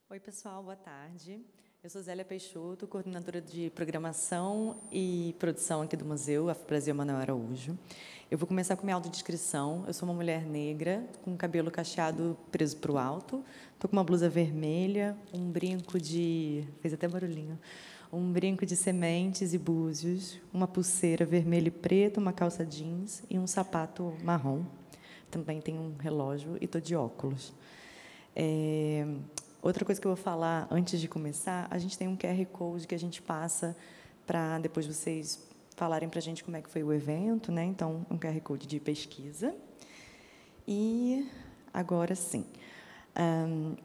Oi, pessoal, boa tarde. Eu sou Zélia Peixoto, coordenadora de programação e produção aqui do Museu Afro-Brasil Emanuel Araújo. Eu vou começar com minha autodescrição. Eu sou uma mulher negra, com cabelo cacheado preso para o alto, estou com uma blusa vermelha, um brinco de... fez até barulhinho. Um brinco de sementes e búzios, uma pulseira vermelha e preta, uma calça jeans e um sapato marrom. Também tenho um relógio e estou de óculos. Outra coisa que eu vou falar antes de começar, a gente tem um QR Code que a gente passa para depois vocês falarem para a gente como é que foi o evento, né? Então, um QR Code de pesquisa. E agora sim.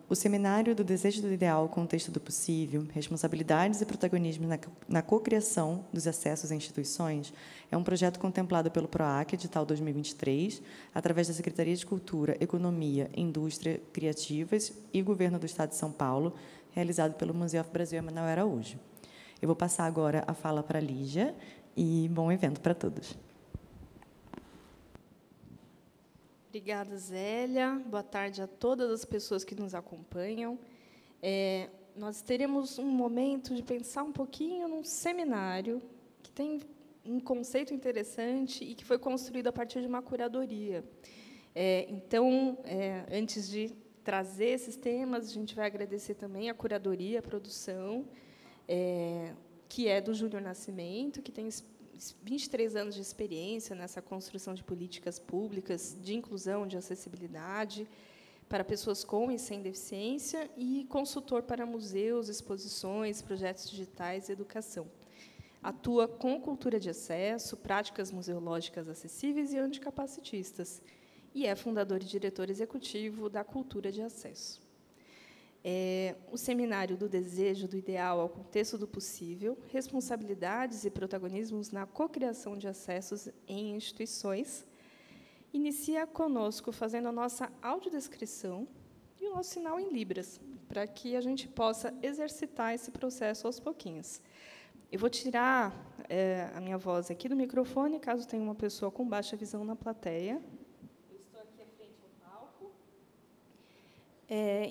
O seminário do Desejo do Ideal, Contexto do Possível, Responsabilidades e Protagonismo na Cocriação dos Acessos a Instituições é um projeto contemplado pelo PROAC, edital 2023, através da Secretaria de Cultura, Economia, Indústria, Criativas e Governo do Estado de São Paulo, realizado pelo Museu Afro-Brasil Emanuel Araújo. Eu vou passar agora a fala para a Lígia e bom evento para todos. Obrigada, Zélia. Boa tarde a todas as pessoas que nos acompanham. Nós teremos um momento de pensar um pouquinho num seminário que tem um conceito interessante e que foi construído a partir de uma curadoria. Então, antes de trazer esses temas, a gente vai agradecer também a curadoria, a produção, que é do Júnior Nascimento, que tem 23 anos de experiência nessa construção de políticas públicas de inclusão, de acessibilidade para pessoas com e sem deficiência e consultor para museus, exposições, projetos digitais e educação. Atua com cultura de acesso, práticas museológicas acessíveis e anticapacitistas, e é fundador e diretor executivo da Cultura de Acesso. O Seminário do Desejo do Ideal ao Contexto do Possível, Responsabilidades e Protagonismos na Cocriação de Acessos em Instituições, inicia conosco fazendo a nossa audiodescrição e o nosso sinal em Libras, para que a gente possa exercitar esse processo aos pouquinhos. Eu vou tirar a minha voz aqui do microfone, caso tenha uma pessoa com baixa visão na plateia. Eu estou aqui à frente ao palco,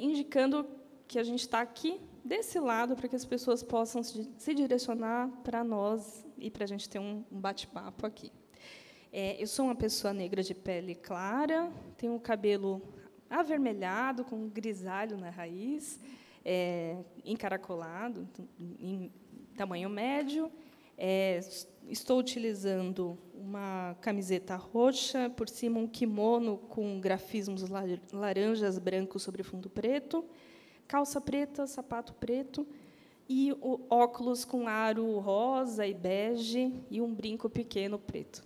indicando que a gente está aqui desse lado para que as pessoas possam se direcionar para nós e para a gente ter um bate-papo aqui. Eu sou uma pessoa negra de pele clara, tenho o cabelo avermelhado, com grisalho na raiz, encaracolado, em tamanho médio. Estou utilizando uma camiseta roxa, por cima um kimono com grafismos laranjas, brancos sobre fundo preto, calça preta, sapato preto e óculos com aro rosa e bege e um brinco pequeno preto.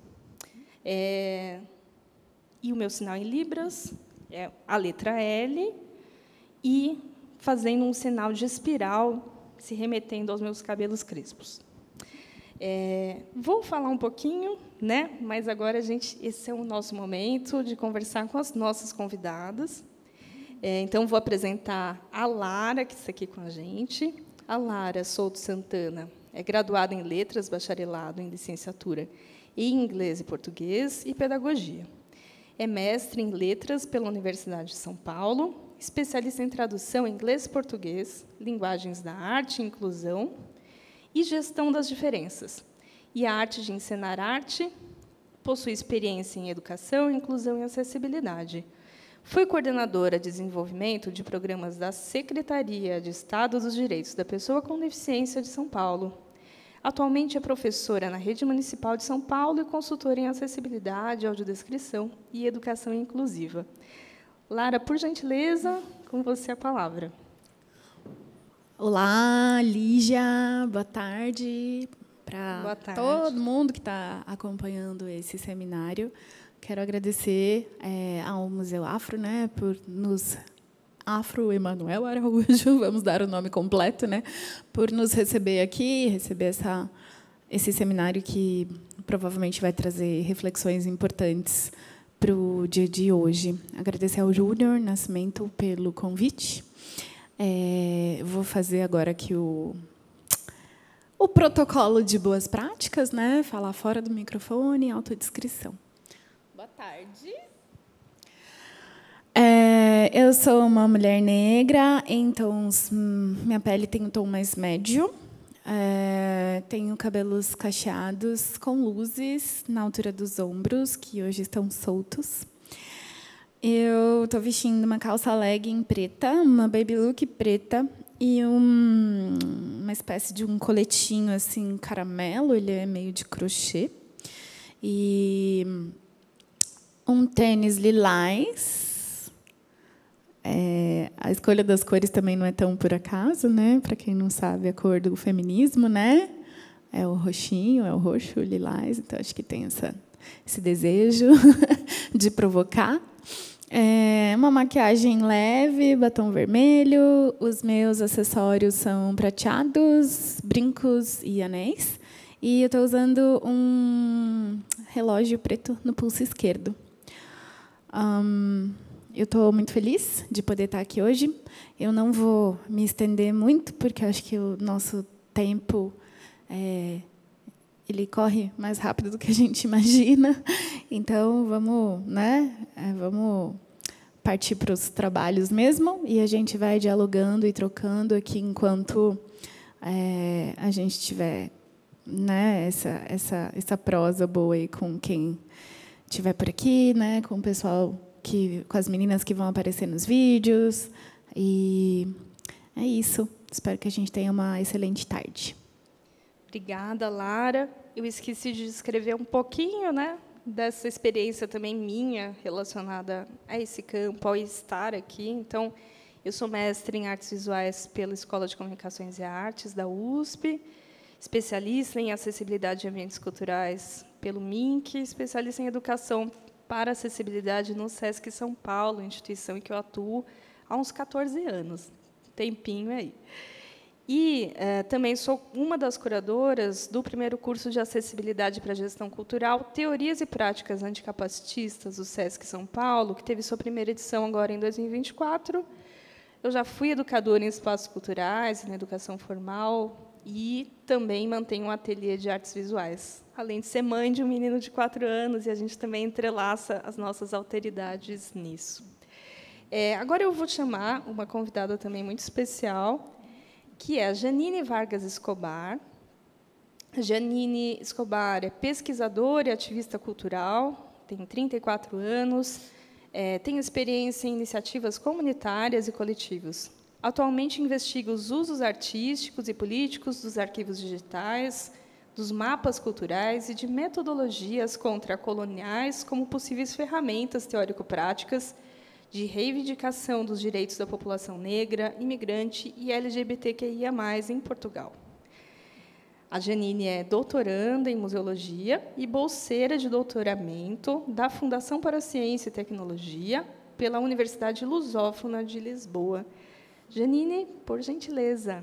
E o meu sinal em Libras é a letra L e fazendo um sinal de espiral, se remetendo aos meus cabelos crespos. Vou falar um pouquinho, né? Mas agora esse é o nosso momento de conversar com as nossas convidadas. Então, vou apresentar a Lara, que está aqui com a gente. A Lara Souto Santana é graduada em Letras, bacharelado em Licenciatura em Inglês e Português e Pedagogia. É mestre em Letras pela Universidade de São Paulo, especialista em tradução em inglês e português, linguagens da arte e inclusão e gestão das diferenças. E a arte de ensinar arte, possui experiência em educação, inclusão e acessibilidade. Foi coordenadora de desenvolvimento de programas da Secretaria de Estado dos Direitos da Pessoa com Deficiência de São Paulo. Atualmente é professora na Rede Municipal de São Paulo e consultora em acessibilidade, audiodescrição e educação inclusiva. Lara, por gentileza, com você a palavra. Olá, Lígia, boa tarde para todo mundo que está acompanhando esse seminário. Quero agradecer ao Museu Afro, né, por nos Afro Emanuel Araújo, vamos dar o nome completo, né, por nos receber aqui, receber esse seminário que provavelmente vai trazer reflexões importantes para o dia de hoje. Agradecer ao Júnior Nascimento pelo convite. Vou fazer agora aqui o protocolo de boas práticas, né, falar fora do microfone, autodescrição. Boa tarde. Eu sou uma mulher negra, então minha pele tem um tom mais médio. Tenho cabelos cacheados com luzes na altura dos ombros, que hoje estão soltos. Eu estou vestindo uma calça legging preta, uma baby look preta e uma espécie de um coletinho assim caramelo, ele é meio de crochê. E um tênis lilás. A escolha das cores também não é tão por acaso, né? Para quem não sabe, a cor do feminismo, né? É o roxinho, é o roxo, o lilás. Então, acho que tem esse desejo de provocar. Uma maquiagem leve, batom vermelho. Os meus acessórios são prateados, brincos e anéis. E eu estou usando um relógio preto no pulso esquerdo. Eu estou muito feliz de poder estar aqui hoje. Eu não vou me estender muito, porque acho que o nosso tempo ele corre mais rápido do que a gente imagina. Então, vamos partir para os trabalhos mesmo, e a gente vai dialogando e trocando aqui enquanto a gente tiver, né, essa prosa boa aí com quem estiver por aqui, né, com o pessoal, com as meninas que vão aparecer nos vídeos. E é isso. Espero que a gente tenha uma excelente tarde. Obrigada, Lara. Eu esqueci de descrever um pouquinho, né, dessa experiência também minha relacionada a esse campo, ao estar aqui. Então, eu sou mestre em artes visuais pela Escola de Comunicações e Artes da USP, especialista em acessibilidade e ambientes culturais pelo MINC, especialista em educação para acessibilidade no SESC São Paulo, instituição em que eu atuo há uns 14 anos, tempinho aí. E também sou uma das curadoras do primeiro curso de Acessibilidade para a Gestão Cultural, Teorias e Práticas Anticapacitistas, do SESC São Paulo, que teve sua primeira edição agora em 2024. Eu já fui educadora em espaços culturais, na educação formal, e também mantenho um ateliê de artes visuais, além de ser mãe de um menino de 4 anos, e a gente também entrelaça as nossas alteridades nisso. Agora eu vou chamar uma convidada também muito especial, que é a Janine Vargas Escobar. A Janine Escobar é pesquisadora e ativista cultural, tem 34 anos, tem experiência em iniciativas comunitárias e coletivos. Atualmente investiga os usos artísticos e políticos dos arquivos digitais, dos mapas culturais e de metodologias contracoloniais como possíveis ferramentas teórico-práticas de reivindicação dos direitos da população negra, imigrante e LGBTQIA+, em Portugal. A Janine é doutoranda em museologia e bolseira de doutoramento da Fundação para a Ciência e Tecnologia pela Universidade Lusófona de Lisboa. Janine, por gentileza.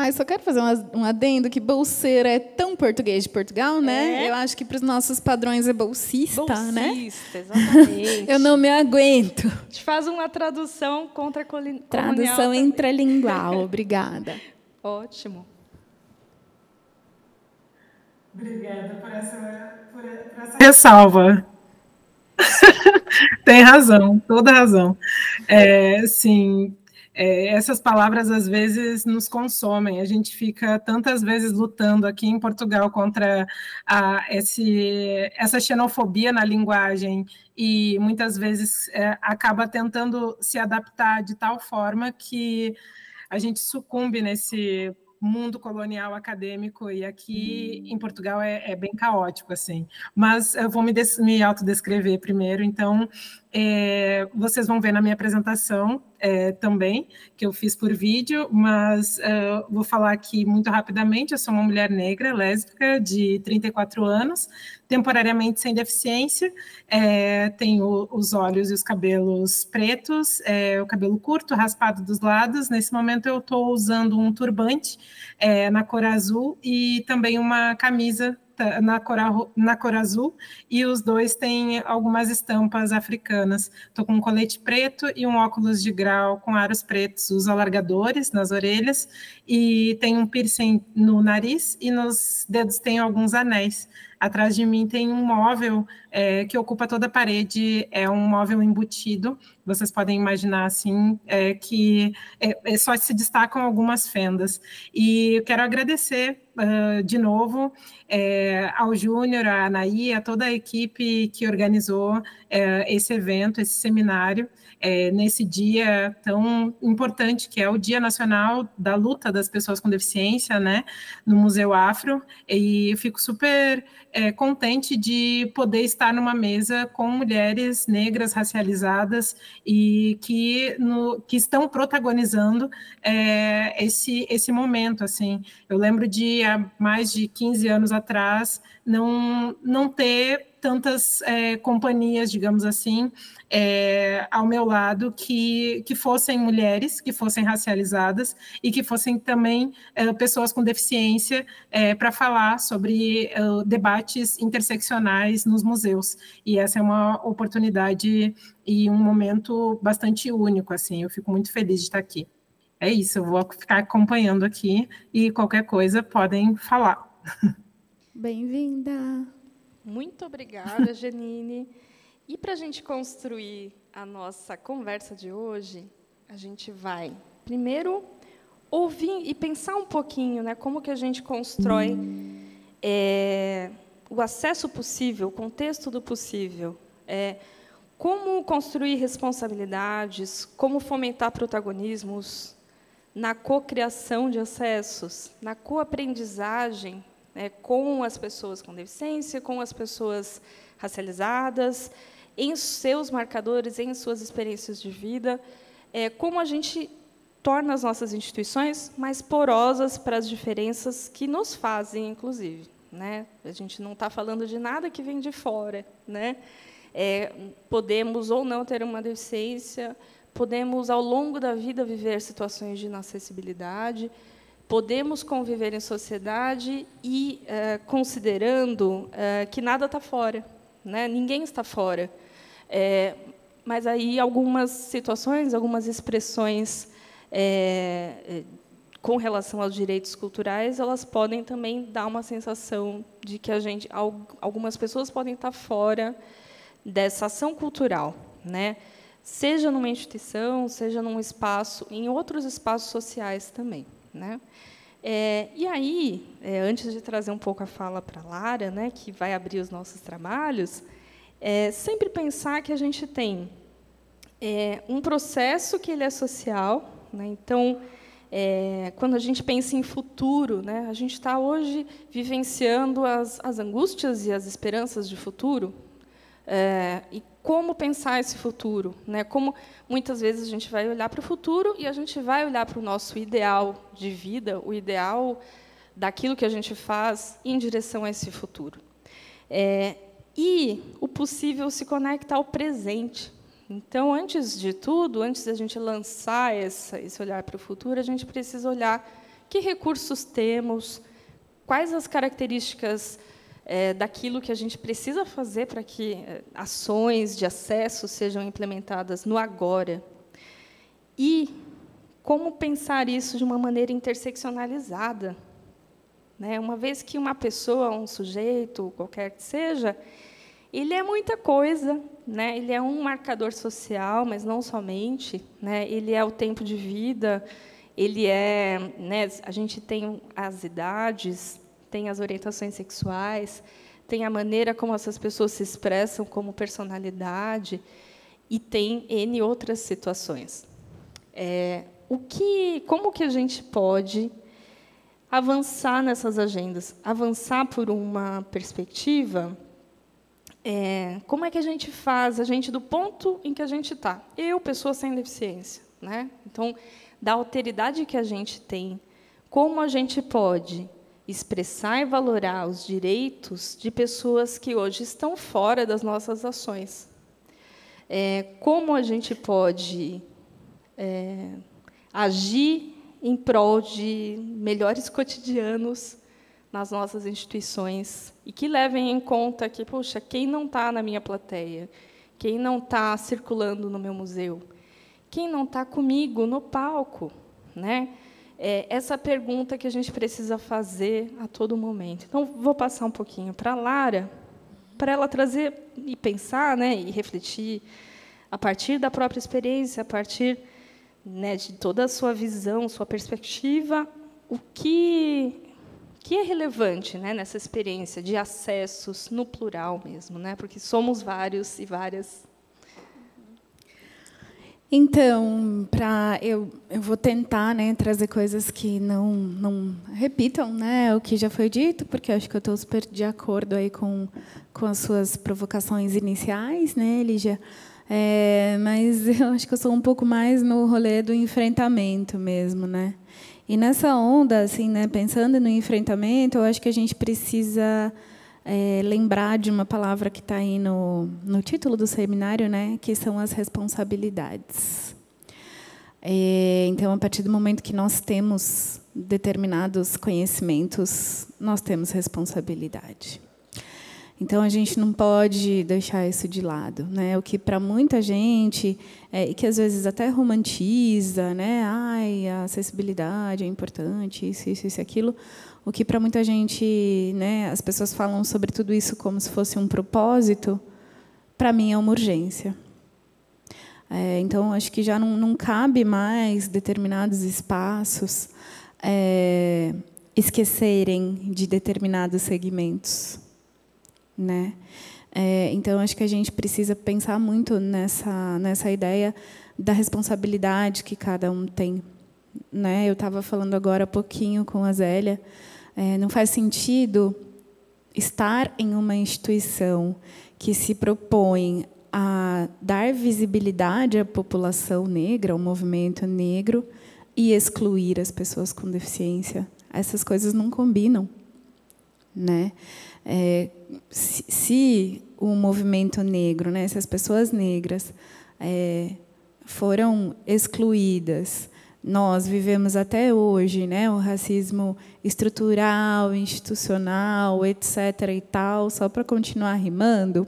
Eu só quero fazer um adendo, que bolseira é tão português de Portugal, né? Eu acho que, para os nossos padrões, é bolsista, né? Bolsista, exatamente. Eu não me aguento. A gente faz uma tradução contracolonial. Tradução intralingual, obrigada. Ótimo. Obrigada por essa ressalva. Tem razão, toda razão. Sim. Essas palavras, às vezes, nos consomem. A gente fica tantas vezes lutando aqui em Portugal contra essa xenofobia na linguagem e, muitas vezes, acaba tentando se adaptar de tal forma que a gente sucumbe nesse mundo colonial acadêmico, e aqui em Portugal é bem caótico, assim. Mas eu vou me autodescrever primeiro, então vocês vão ver na minha apresentação também, que eu fiz por vídeo, mas vou falar aqui muito rapidamente. Eu sou uma mulher negra, lésbica, de 34 anos, temporariamente sem deficiência, tenho os olhos e os cabelos pretos, o cabelo curto, raspado dos lados. Nesse momento eu estou usando um turbante na cor azul e também uma camisa na cor azul, e os dois têm algumas estampas africanas. Estou com um colete preto e um óculos de grau com aros pretos, uso alargadores nas orelhas e tenho um piercing no nariz, e nos dedos tenho alguns anéis. Atrás de mim tem um móvel que ocupa toda a parede, é um móvel embutido, vocês podem imaginar assim, que só se destacam algumas fendas. E eu quero agradecer de novo ao Júnior, à Anaí, a toda a equipe que organizou esse evento, esse seminário, nesse dia tão importante, que é o Dia Nacional da Luta das Pessoas com Deficiência, né, no Museu Afro, e eu fico super contente de poder estar numa mesa com mulheres negras, racializadas, e que estão protagonizando esse momento, assim. Eu lembro de, há mais de 15 anos atrás, não ter tantas companhias, digamos assim, ao meu lado, que fossem mulheres, que fossem racializadas e que fossem também pessoas com deficiência para falar sobre debates interseccionais nos museus. E essa é uma oportunidade e um momento bastante único, assim. Eu fico muito feliz de estar aqui. É isso, eu vou ficar acompanhando aqui e qualquer coisa podem falar. Bem-vinda! Muito obrigada, Janine. E para a gente construir a nossa conversa de hoje, a gente vai primeiro ouvir e pensar um pouquinho, né, como que a gente constrói o acesso possível, o contexto do possível, como construir responsabilidades, como fomentar protagonismos na cocriação de acessos, na coaprendizagem, com as pessoas com deficiência, com as pessoas racializadas, em seus marcadores, em suas experiências de vida, como a gente torna as nossas instituições mais porosas para as diferenças que nos fazem, inclusive, né? A gente não está falando de nada que vem de fora, né? Podemos ou não ter uma deficiência, podemos, ao longo da vida, viver situações de inacessibilidade, podemos conviver em sociedade e considerando que nada está fora, né? Ninguém está fora. Mas aí algumas situações, algumas expressões com relação aos direitos culturais, elas podem também dar uma sensação de que algumas pessoas podem estar fora dessa ação cultural, né? Seja numa instituição, seja num espaço, em outros espaços sociais também, né? E aí, antes de trazer um pouco a fala para a Lara, né, que vai abrir os nossos trabalhos, sempre pensar que a gente tem um processo que ele é social, né? Então, quando a gente pensa em futuro, né, a gente está hoje vivenciando as angústias e as esperanças de futuro, e como pensar esse futuro, né? Como muitas vezes a gente vai olhar para o futuro e a gente vai olhar para o nosso ideal de vida, o ideal daquilo que a gente faz em direção a esse futuro. E o possível se conecta ao presente. Então, antes de tudo, antes da gente lançar esse olhar para o futuro, a gente precisa olhar que recursos temos, quais as características daquilo que a gente precisa fazer para que ações de acesso sejam implementadas no agora. E como pensar isso de uma maneira interseccionalizada, né? Uma vez que uma pessoa, um sujeito, qualquer que seja, ele é muita coisa, né? Ele é um marcador social, mas não somente, né? Ele é o tempo de vida, ele né? A gente tem as idades, tem as orientações sexuais, tem a maneira como essas pessoas se expressam como personalidade, e tem N outras situações. Como que a gente pode avançar nessas agendas? Avançar por uma perspectiva... como é que a gente faz, do ponto em que a gente está? Eu, pessoa sem deficiência, né? Então, da alteridade que a gente tem, como a gente pode expressar e valorar os direitos de pessoas que hoje estão fora das nossas ações? Como a gente pode agir em prol de melhores cotidianos nas nossas instituições e que levem em conta que, poxa, quem não está na minha plateia, quem não está circulando no meu museu, quem não está comigo no palco, né? essa pergunta que a gente precisa fazer a todo momento. Então, vou passar um pouquinho para a Lara, para ela trazer e pensar, né, e refletir, a partir da própria experiência, a partir, né, de toda a sua visão, sua perspectiva, o que é relevante, né, nessa experiência de acessos, no plural mesmo, né, porque somos vários e várias. Então, eu vou tentar, né, trazer coisas que não repitam, né, o que já foi dito, porque eu acho que eu estou super de acordo aí com as suas provocações iniciais, né, Lígia? Mas eu acho que eu sou um pouco mais no rolê do enfrentamento mesmo, né? E nessa onda, assim, né, pensando no enfrentamento, eu acho que a gente precisa lembrar de uma palavra que está aí no título do seminário, né, que são as responsabilidades. Então, a partir do momento que nós temos determinados conhecimentos, nós temos responsabilidade. Então, a gente não pode deixar isso de lado, né? O que, para muita gente, e que às vezes até romantiza, né? Ai, a acessibilidade é importante, isso, aquilo. O que, para muita gente, né, as pessoas falam sobre tudo isso como se fosse um propósito, para mim é uma urgência. Então, acho que já não cabe mais determinados espaços esquecerem de determinados segmentos, né? Então, acho que a gente precisa pensar muito nessa ideia da responsabilidade que cada um tem, né? Eu estava falando agora há pouquinho com a Zélia. Não faz sentido estar em uma instituição que se propõe a dar visibilidade à população negra, ao movimento negro, e excluir as pessoas com deficiência. Essas coisas não combinam, né? Se o movimento negro, né, se as pessoas negras foram excluídas, nós vivemos até hoje, né, o racismo estrutural, institucional, etc. e tal, só para continuar rimando,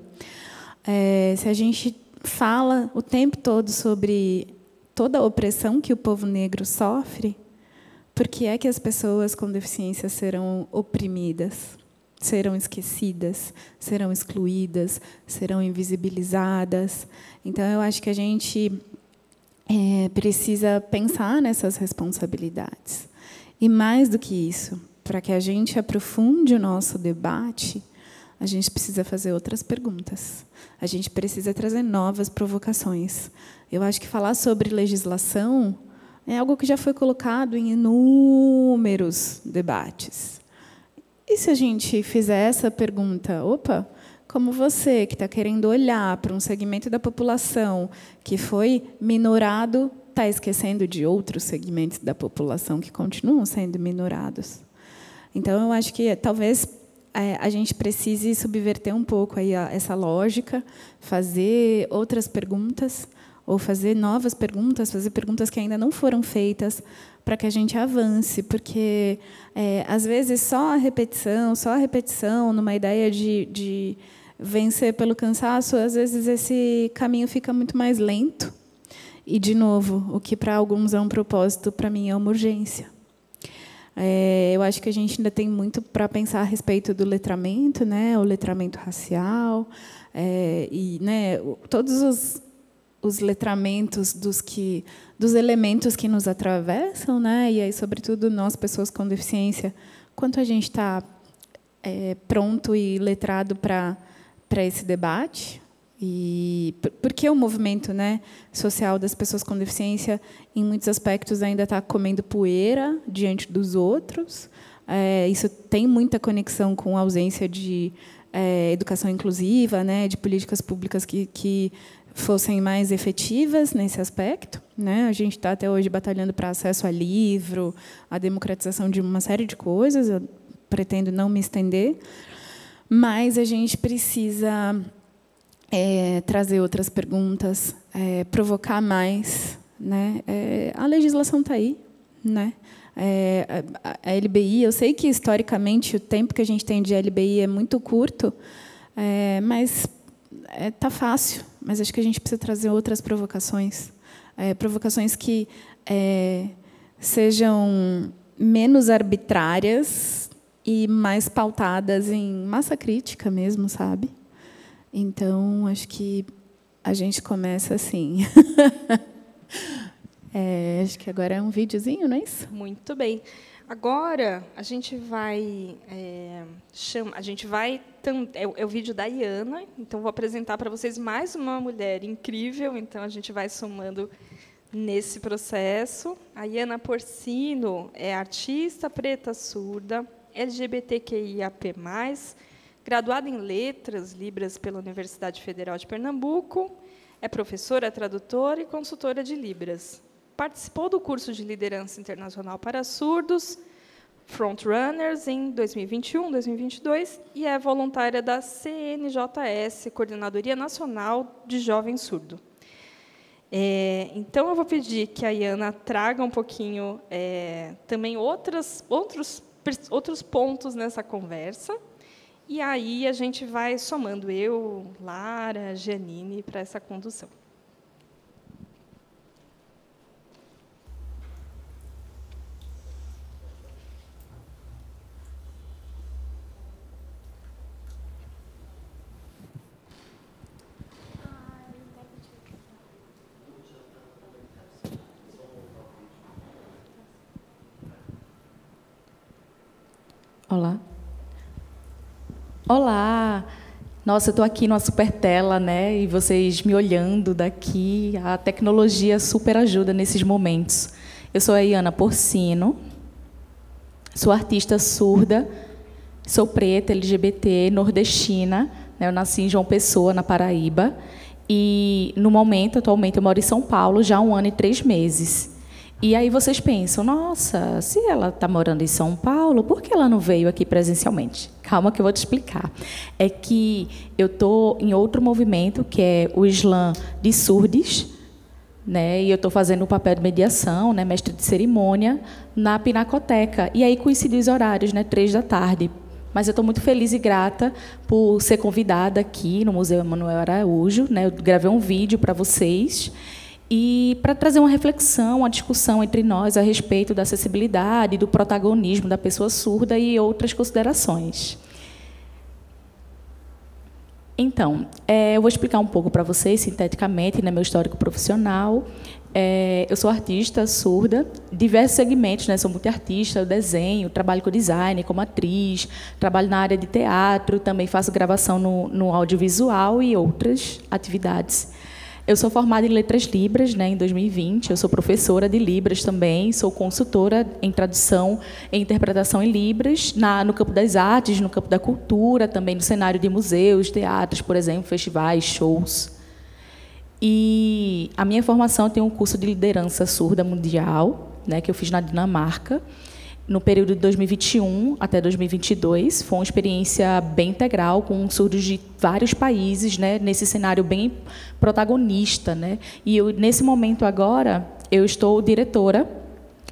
se a gente fala o tempo todo sobre toda a opressão que o povo negro sofre, por que é que as pessoas com deficiência serão oprimidas? Serão esquecidas, serão excluídas, serão invisibilizadas. Então, eu acho que a gente precisa pensar nessas responsabilidades. E, mais do que isso, para que a gente aprofunde o nosso debate, a gente precisa fazer outras perguntas. A gente precisa trazer novas provocações. Eu acho que falar sobre legislação é algo que já foi colocado em inúmeros debates. E se a gente fizer essa pergunta, opa, como você que está querendo olhar para um segmento da população que foi minorado, está esquecendo de outros segmentos da população que continuam sendo minorados? Então, eu acho que talvez a gente precise subverter um pouco aí essa lógica, fazer outras perguntas, ou fazer novas perguntas, fazer perguntas que ainda não foram feitas, para que a gente avance, porque, às vezes, só a repetição, numa ideia de vencer pelo cansaço, às vezes esse caminho fica muito mais lento. E, de novo, o que para alguns é um propósito, para mim é uma urgência. Eu acho que a gente ainda tem muito para pensar a respeito do letramento, né, o letramento racial, e, né, todos os letramentos dos elementos que nos atravessam, né? E aí, sobretudo, nós, pessoas com deficiência, quanto a gente está pronto e letrado para esse debate? E porque o movimento, né, social das pessoas com deficiência, em muitos aspectos, ainda está comendo poeira diante dos outros. Isso tem muita conexão com a ausência de educação inclusiva, né, de políticas públicas que fossem mais efetivas nesse aspecto, né? A gente está até hoje batalhando para acesso a livro, a democratização de uma série de coisas. Eu pretendo não me estender, mas a gente precisa trazer outras perguntas, provocar mais, né? A legislação está aí, né? A LBI, eu sei que historicamente o tempo que a gente tem de LBI é muito curto, mas está fácil. Mas acho que a gente precisa trazer outras provocações, provocações que sejam menos arbitrárias e mais pautadas em massa crítica mesmo, sabe? Então, acho que a gente começa assim. Acho que agora é um videozinho, não é isso? Muito bem. Agora, a gente vai... É o vídeo da Iana, então vou apresentar para vocês mais uma mulher incrível, então a gente vai somando nesse processo. A Iana Porcino é artista preta surda, LGBTQIAP+, graduada em Letras Libras pela Universidade Federal de Pernambuco, é professora, tradutora e consultora de Libras. Participou do curso de liderança internacional para surdos, Frontrunners, em 2021, 2022, e é voluntária da CNJS, Coordenadoria Nacional de Jovem Surdo. Então, eu vou pedir que a Iana traga um pouquinho também outros pontos nessa conversa, e aí a gente vai somando eu, Lara, Janine, para essa condução. Olá. Olá. Nossa, eu estou aqui numa super tela, né? E vocês me olhando daqui. A tecnologia super ajuda nesses momentos. Eu sou a Iana Porcino, sou artista surda, sou preta, LGBT, nordestina. Né? Eu nasci em João Pessoa, na Paraíba. E, no momento, atualmente, eu moro em São Paulo já há 1 ano e 3 meses. E aí vocês pensam, nossa, se ela está morando em São Paulo, por que ela não veio aqui presencialmente? Calma que eu vou te explicar. É que eu estou em outro movimento, que é o Slam de Surdes, né? E eu estou fazendo o papel de mediação, né? Mestre de cerimônia, na Pinacoteca. E aí coincidiu os horários, né? 3 da tarde. Mas eu estou muito feliz e grata por ser convidada aqui no Museu Emanuel Araújo, né? Eu gravei um vídeo para vocês, e para trazer uma reflexão, uma discussão entre nós a respeito da acessibilidade, do protagonismo da pessoa surda e outras considerações. Então, eu vou explicar um pouco para vocês, sinteticamente, né, meu histórico profissional. Eu sou artista surda, diversos segmentos, né, sou multiartista, eu desenho, trabalho com design, como atriz, trabalho na área de teatro, também faço gravação no audiovisual e outras atividades. Eu sou formada em Letras Libras, né, em 2020. Eu sou professora de Libras também. Sou consultora em tradução e interpretação em Libras, no campo das artes, no campo da cultura, também no cenário de museus, teatros, por exemplo, festivais, shows. E a minha formação tem um curso de liderança surda mundial, né, que eu fiz na Dinamarca, no período de 2021 até 2022. Foi uma experiência bem integral, com surdos de vários países, né, nesse cenário bem protagonista. Né? E eu, nesse momento agora, eu estou diretora,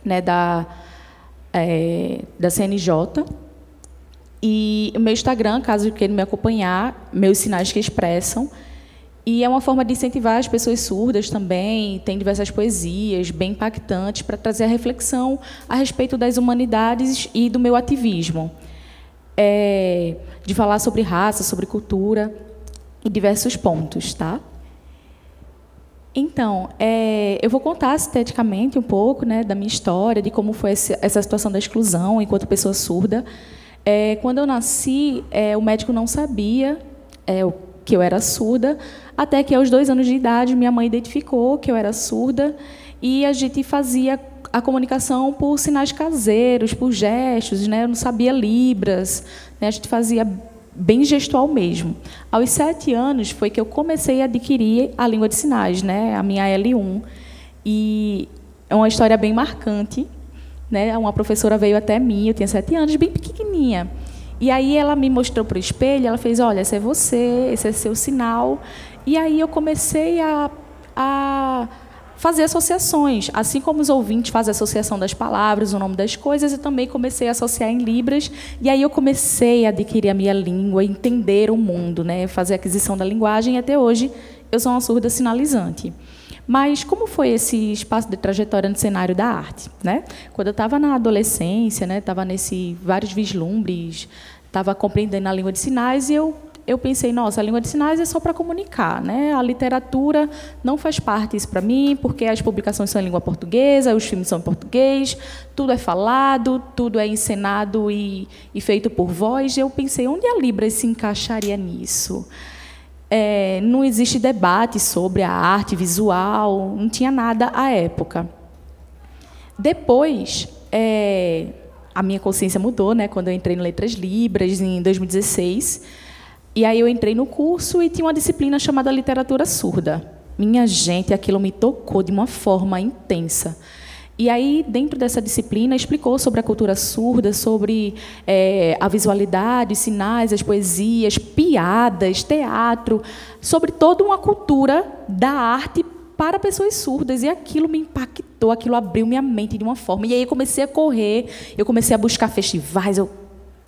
né, da CNJ. E o meu Instagram, caso queiram me acompanhar, Meus Sinais que Expressam. E é uma forma de incentivar as pessoas surdas também, tem diversas poesias bem impactantes para trazer a reflexão a respeito das humanidades e do meu ativismo. De falar sobre raça, sobre cultura e diversos pontos. Tá? Então, eu vou contar sinteticamente um pouco, né, da minha história, de como foi essa situação da exclusão enquanto pessoa surda. Quando eu nasci, o médico não sabia que eu era surda, até que, aos 2 anos de idade, minha mãe identificou que eu era surda e a gente fazia a comunicação por sinais caseiros, por gestos, né? Eu não sabia Libras, né? A gente fazia bem gestual mesmo. Aos 7 anos foi que eu comecei a adquirir a língua de sinais, né? A minha L1. E é uma história bem marcante. Né? Uma professora veio até mim, eu tinha 7 anos, bem pequenininha. E aí ela me mostrou para o espelho, ela fez, olha, esse é você, esse é seu sinal. E aí eu comecei a fazer associações. Assim como os ouvintes fazem associação das palavras, o nome das coisas, eu também comecei a associar em Libras. E aí eu comecei a adquirir a minha língua, entender o mundo, né? Fazer a aquisição da linguagem. E até hoje eu sou uma surda sinalizante. Mas como foi esse espaço de trajetória no cenário da arte, né? Quando eu estava na adolescência, né, estava nesse vários vislumbres, estava compreendendo a língua de sinais, e eu pensei, nossa, a língua de sinais é só para comunicar, né? A literatura não faz parte isso para mim, porque as publicações são em língua portuguesa, os filmes são em português, tudo é falado, tudo é encenado e feito por voz. Eu pensei, onde a Libras se encaixaria nisso? Não existe debate sobre a arte visual, não tinha nada à época. Depois, a minha consciência mudou, né, quando eu entrei no Letras Libras, em 2016, e aí eu entrei no curso e tinha uma disciplina chamada Literatura Surda. Minha gente, aquilo me tocou de uma forma intensa. E aí, dentro dessa disciplina, explicou sobre a cultura surda, sobre a visualidade, sinais, as poesias, piadas, teatro, sobre toda uma cultura da arte para pessoas surdas. E aquilo me impactou, aquilo abriu minha mente de uma forma. E aí eu comecei a correr, eu comecei a buscar festivais, eu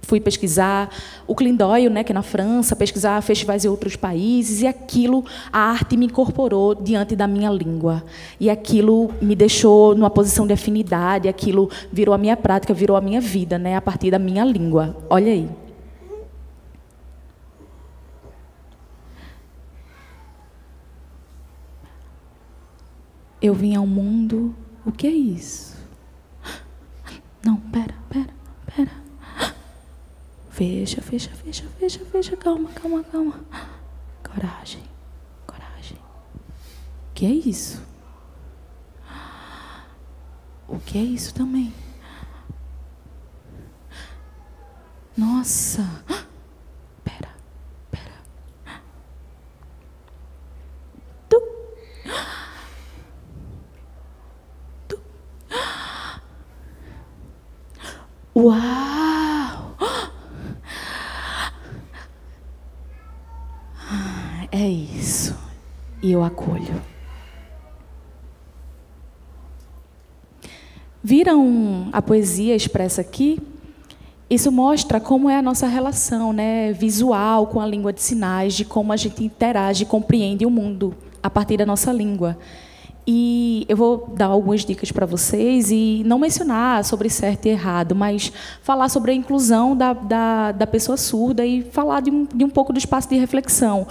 fui pesquisar o Clindóio, né, que é na França, pesquisar festivais em outros países, e aquilo, a arte me incorporou diante da minha língua. E aquilo me deixou numa posição de afinidade, aquilo virou a minha prática, virou a minha vida, né, a partir da minha língua. Olha aí. Eu vim ao mundo... O que é isso? Não, pera. Fecha. Calma. Coragem. O que é isso? O que é isso também? Nossa. Pera. Tu. Uau! É isso. E eu acolho. Viram a poesia expressa aqui? Isso mostra como é a nossa relação, né, visual com a língua de sinais, de como a gente interage e compreende o mundo a partir da nossa língua. E eu vou dar algumas dicas para vocês e não mencionar sobre certo e errado, mas falar sobre a inclusão da pessoa surda e falar de um pouco do espaço de reflexão.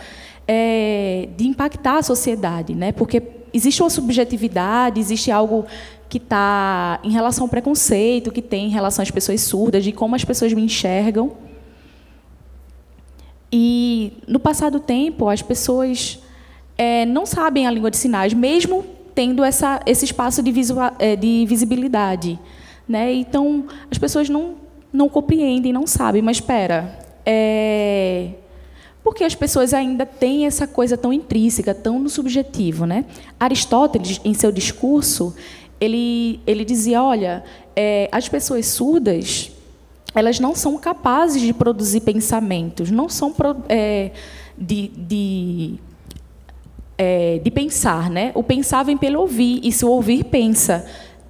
De impactar a sociedade, né? Porque existe uma subjetividade, existe algo que está em relação ao preconceito, que tem em relação às pessoas surdas, de como as pessoas me enxergam. E, no passar do tempo, as pessoas não sabem a língua de sinais, mesmo tendo esse espaço de visibilidade, né? Então, as pessoas não compreendem, não sabem, mas espera... Porque as pessoas ainda têm essa coisa tão intrínseca, tão no subjetivo, né? Aristóteles, em seu discurso, ele dizia, olha, as pessoas surdas, elas não são capazes de produzir pensamentos, não são de pensar, né? O pensar vem pelo ouvir, e se o ouvir pensa.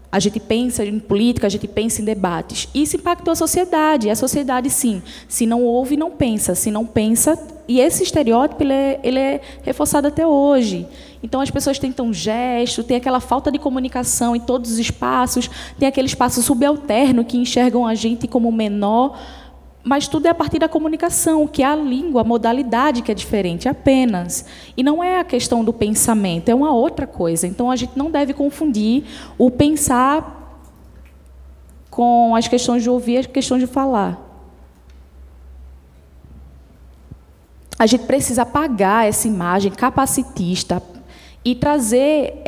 A gente pensa em política, a gente pensa em debates. Isso impactou a sociedade. A sociedade, sim, se não ouve, não pensa. Se não pensa... E esse estereótipo ele é reforçado até hoje. Então, as pessoas tentam gesto, tem aquela falta de comunicação em todos os espaços, tem aquele espaço subalterno que enxergam a gente como menor, mas tudo é a partir da comunicação, que é a língua, a modalidade que é diferente, apenas. E não é a questão do pensamento, é uma outra coisa. Então, a gente não deve confundir o pensar com as questões de ouvir e as questões de falar. A gente precisa apagar essa imagem capacitista e trazer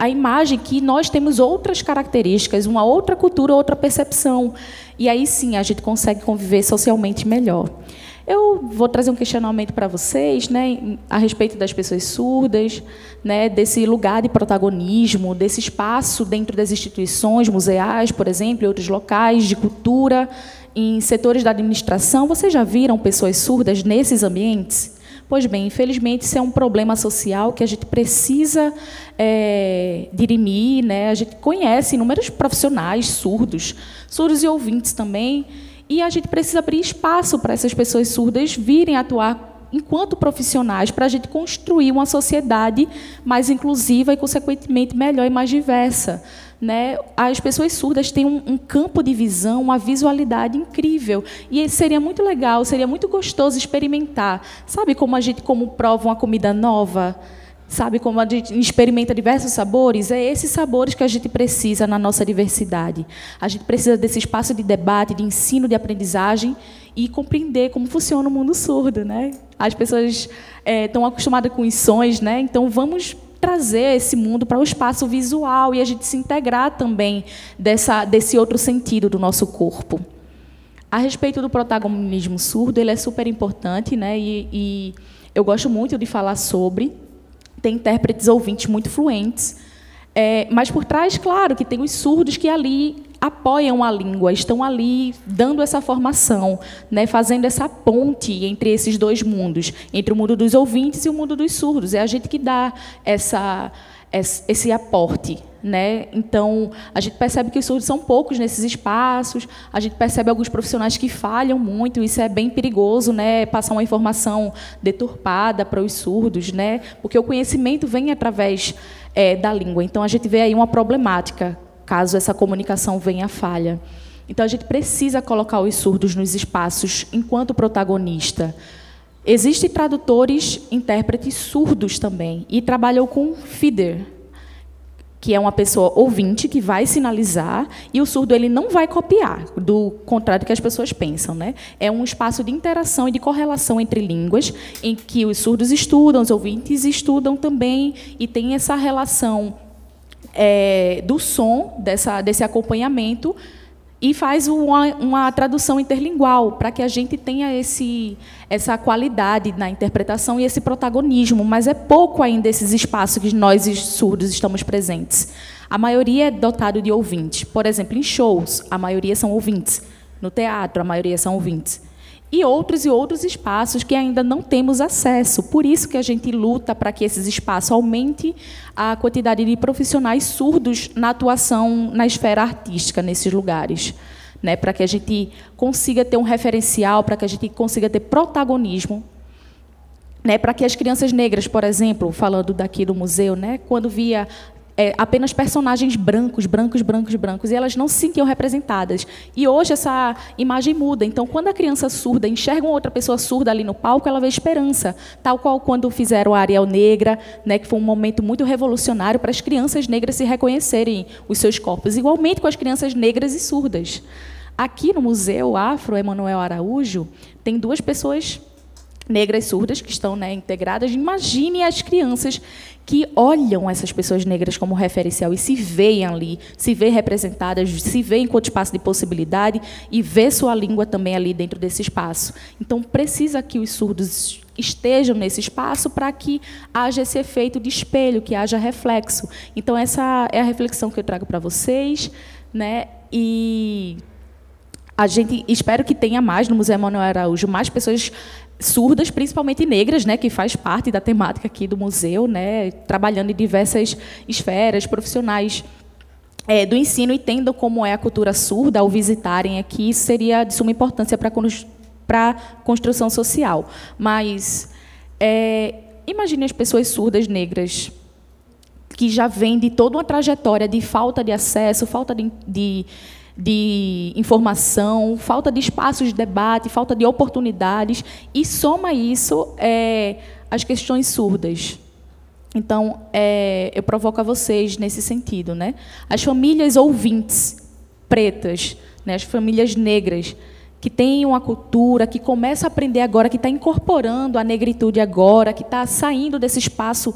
a imagem que nós temos outras características, uma outra cultura, outra percepção. E aí, sim, a gente consegue conviver socialmente melhor. Eu vou trazer um questionamento para vocês, né, a respeito das pessoas surdas, né, desse lugar de protagonismo, desse espaço dentro das instituições museais, por exemplo, e outros locais de cultura, em setores da administração. Vocês já viram pessoas surdas nesses ambientes? Pois bem, infelizmente, isso é um problema social que a gente precisa dirimir, né? A gente conhece inúmeros profissionais surdos e ouvintes também, e a gente precisa abrir espaço para essas pessoas surdas virem atuar enquanto profissionais, para a gente construir uma sociedade mais inclusiva e, consequentemente, melhor e mais diversa. Né? As pessoas surdas têm um campo de visão, uma visualidade incrível. E seria muito legal, seria muito gostoso experimentar. Sabe como a gente prova uma comida nova? Sabe como a gente experimenta diversos sabores? É esses sabores que a gente precisa na nossa diversidade. A gente precisa desse espaço de debate, de ensino, de aprendizagem e compreender como funciona o mundo surdo. Né? As pessoas estão acostumadas com os sons, né? Então vamos trazer esse mundo para o espaço visual e a gente se integrar também desse outro sentido do nosso corpo. A respeito do protagonismo surdo, ele é super importante, né? E eu gosto muito de falar sobre. Tem intérpretes ouvintes muito fluentes, mas por trás, claro, que tem os surdos que ali apoiam a língua, estão ali dando essa formação, né, fazendo essa ponte entre esses dois mundos, entre o mundo dos ouvintes e o mundo dos surdos. É a gente que dá esse aporte. Né? Então, a gente percebe que os surdos são poucos nesses espaços, a gente percebe alguns profissionais que falham muito, isso é bem perigoso, né? Passar uma informação deturpada para os surdos, né? Porque o conhecimento vem através da língua. Então, a gente vê aí uma problemática, caso essa comunicação venha a falha. Então, a gente precisa colocar os surdos nos espaços enquanto protagonista. Existem tradutores, intérpretes surdos também, e trabalham com feeder, que é uma pessoa ouvinte que vai sinalizar, e o surdo ele não vai copiar, do contrário do que as pessoas pensam. Né? É um espaço de interação e de correlação entre línguas, em que os surdos estudam, os ouvintes estudam também, e tem essa relação do som, desse acompanhamento, e faz uma tradução interlingual, para que a gente tenha essa qualidade na interpretação e esse protagonismo, mas é pouco ainda esses espaços que nós, os surdos, estamos presentes. A maioria é dotado de ouvintes. Por exemplo, em shows, a maioria são ouvintes. No teatro, a maioria são ouvintes. E outros espaços que ainda não temos acesso. Por isso que a gente luta para que esses espaços aumentem a quantidade de profissionais surdos na atuação na esfera artística, nesses lugares. Né? Para que a gente consiga ter um referencial, para que a gente consiga ter protagonismo. Né? Para que as crianças negras, por exemplo, falando daqui do museu, né? Quando via apenas personagens brancos, e elas não se sentiam representadas. E hoje essa imagem muda. Então, quando a criança surda enxerga uma outra pessoa surda ali no palco, ela vê esperança. Tal qual quando fizeram a Ariel Negra, né, que foi um momento muito revolucionário para as crianças negras se reconhecerem os seus corpos, igualmente com as crianças negras e surdas. Aqui no Museu Afro Emanuel Araújo, tem 2 pessoas negras surdas que estão, né, integradas. Imagine as crianças que olham essas pessoas negras como referencial e se veem ali, se veem representadas, se veem enquanto espaço de possibilidade e vê sua língua também ali dentro desse espaço. Então, precisa que os surdos estejam nesse espaço para que haja esse efeito de espelho, que haja reflexo. Então, essa é a reflexão que eu trago para vocês, né? E a gente espero que tenha mais no Museu Emanuel Araújo, mais pessoas surdas, principalmente negras, né, que faz parte da temática aqui do museu, né, trabalhando em diversas esferas, profissionais do ensino, entendam como é a cultura surda ao visitarem aqui. Isso seria de suma importância para a construção social. Mas imagine as pessoas surdas negras que já vêm de toda uma trajetória de falta de acesso, falta de informação, falta de espaços de debate, falta de oportunidades, e soma isso as questões surdas. Então, eu provoco a vocês nesse sentido. Né? As famílias ouvintes pretas, né, as famílias negras, que têm uma cultura, que começa a aprender agora, que está incorporando a negritude agora, que está saindo desse espaço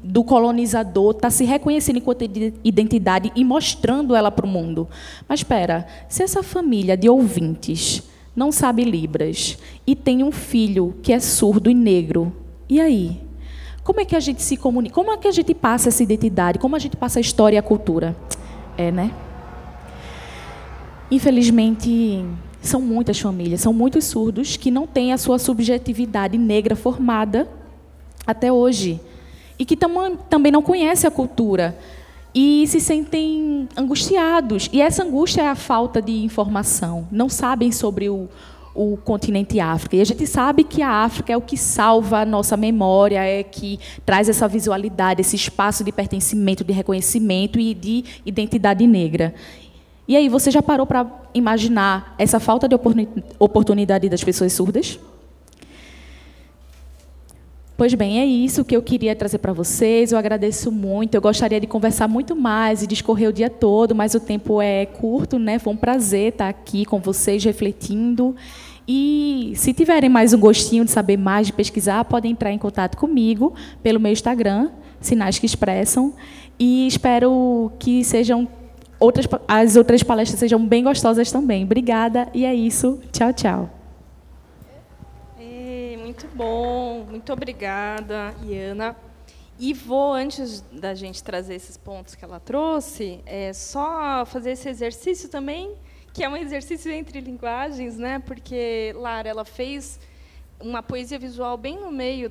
do colonizador, está se reconhecendo enquanto identidade e mostrando ela para o mundo. Mas, espera, se essa família de ouvintes não sabe Libras e tem um filho que é surdo e negro, e aí? Como é que a gente se comunica? Como é que a gente passa essa identidade? Como a gente passa a história e a cultura? Né? Infelizmente, são muitas famílias, são muitos surdos que não têm a sua subjetividade negra formada até hoje e que também não conhecem a cultura e se sentem angustiados. E essa angústia é a falta de informação. Não sabem sobre o continente África. E a gente sabe que a África é o que salva a nossa memória, é que traz essa visualidade, esse espaço de pertencimento, de reconhecimento e de identidade negra. E aí, você já parou para imaginar essa falta de oportunidade das pessoas surdas? Pois bem, é isso que eu queria trazer para vocês. Eu agradeço muito. Eu gostaria de conversar muito mais e discorrer o dia todo, mas o tempo é curto, né? Foi um prazer estar aqui com vocês, refletindo. E, se tiverem mais um gostinho de saber mais, de pesquisar, podem entrar em contato comigo pelo meu Instagram, Sinais que Expressam. E espero que as outras palestras sejam bem gostosas também. Obrigada, e é isso. Tchau, tchau. Muito bom, muito obrigada, Iana. E vou, antes da gente trazer esses pontos que ela trouxe, só fazer esse exercício também, que é um exercício entre linguagens, né? Porque Lara, ela fez uma poesia visual bem no meio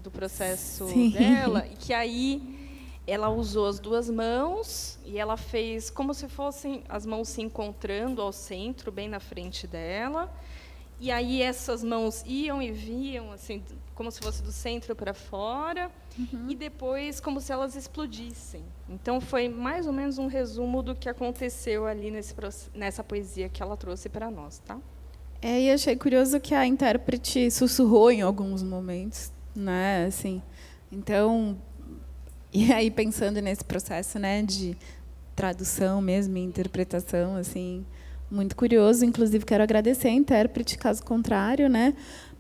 do processo dela, e que aí ela usou as duas mãos e ela fez como se fossem as mãos se encontrando ao centro, bem na frente dela. E aí essas mãos iam e vinham, assim, como se fosse do centro para fora, e depois como se elas explodissem. Então, foi mais ou menos um resumo do que aconteceu ali nessa poesia que ela trouxe para nós. Tá? E achei curioso que a intérprete sussurrou em alguns momentos, né? Assim, então, e aí pensando nesse processo, né, de tradução mesmo, interpretação, assim, muito curioso. Inclusive, quero agradecer a intérprete, caso contrário, né?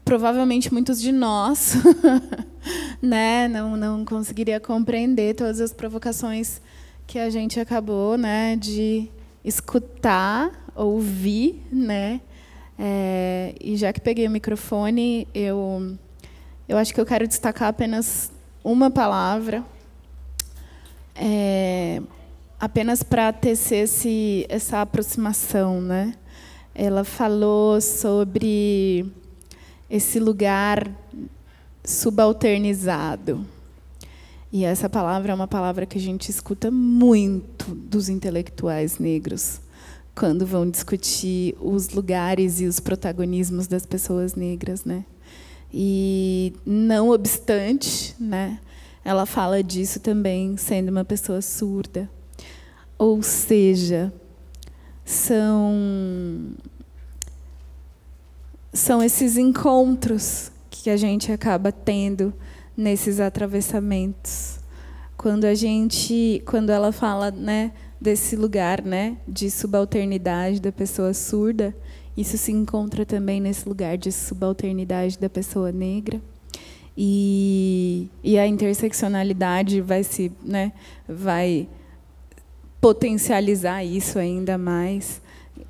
Provavelmente muitos de nós né, não conseguiria compreender todas as provocações que a gente acabou, né, de escutar, ouvir, né? E já que peguei o microfone, eu acho que eu quero destacar apenas uma palavra, apenas para tecer essa aproximação, né? Ela falou sobre esse lugar subalternizado. E essa palavra é uma palavra que a gente escuta muito dos intelectuais negros quando vão discutir os lugares e os protagonismos das pessoas negras, né? E, não obstante, né, ela fala disso também sendo uma pessoa surda. Ou seja, são esses encontros que a gente acaba tendo nesses atravessamentos. Quando ela fala, né, desse lugar, né, de subalternidade da pessoa surda, isso se encontra também nesse lugar de subalternidade da pessoa negra. E a interseccionalidade vai potencializar isso ainda mais.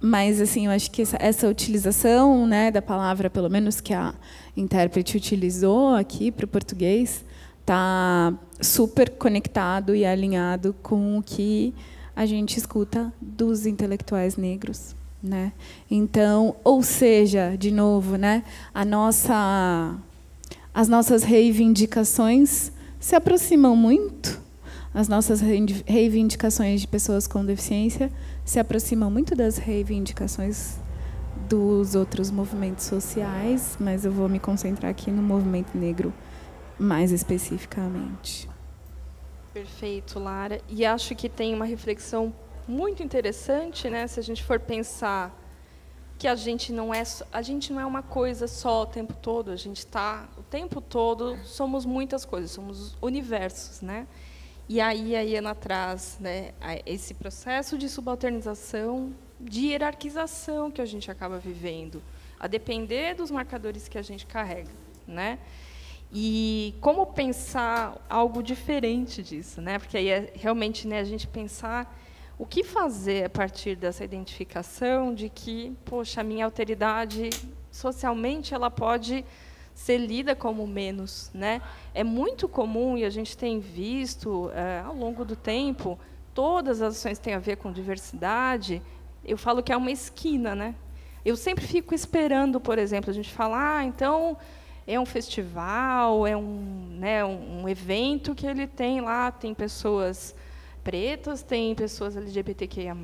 Mas, assim, eu acho que essa utilização, né, da palavra, pelo menos que a intérprete utilizou aqui para o português, está super conectado e alinhado com o que a gente escuta dos intelectuais negros, né? Então, ou seja, de novo, né, as nossas reivindicações se aproximam muito. As nossas reivindicações de pessoas com deficiência se aproximam muito das reivindicações dos outros movimentos sociais, mas eu vou me concentrar aqui no movimento negro mais especificamente. Perfeito, Lara. E acho que tem uma reflexão muito interessante, né? Se a gente for pensar que a gente não é uma coisa só o tempo todo, a gente está o tempo todo, somos muitas coisas, somos universos, né? E aí a Iana traz, né, esse processo de subalternização, de hierarquização que a gente acaba vivendo, a depender dos marcadores que a gente carrega, né? E como pensar algo diferente disso, né? Porque aí é realmente, né, a gente pensar o que fazer a partir dessa identificação de que, poxa, a minha alteridade socialmente ela pode ser lida como menos, né? É muito comum, e a gente tem visto ao longo do tempo, todas as ações que têm a ver com diversidade, eu falo que é uma esquina, né? Eu sempre fico esperando, por exemplo, a gente fala, então é um festival, é um evento que ele tem lá, tem pessoas pretas, tem pessoas LGBTQIA+,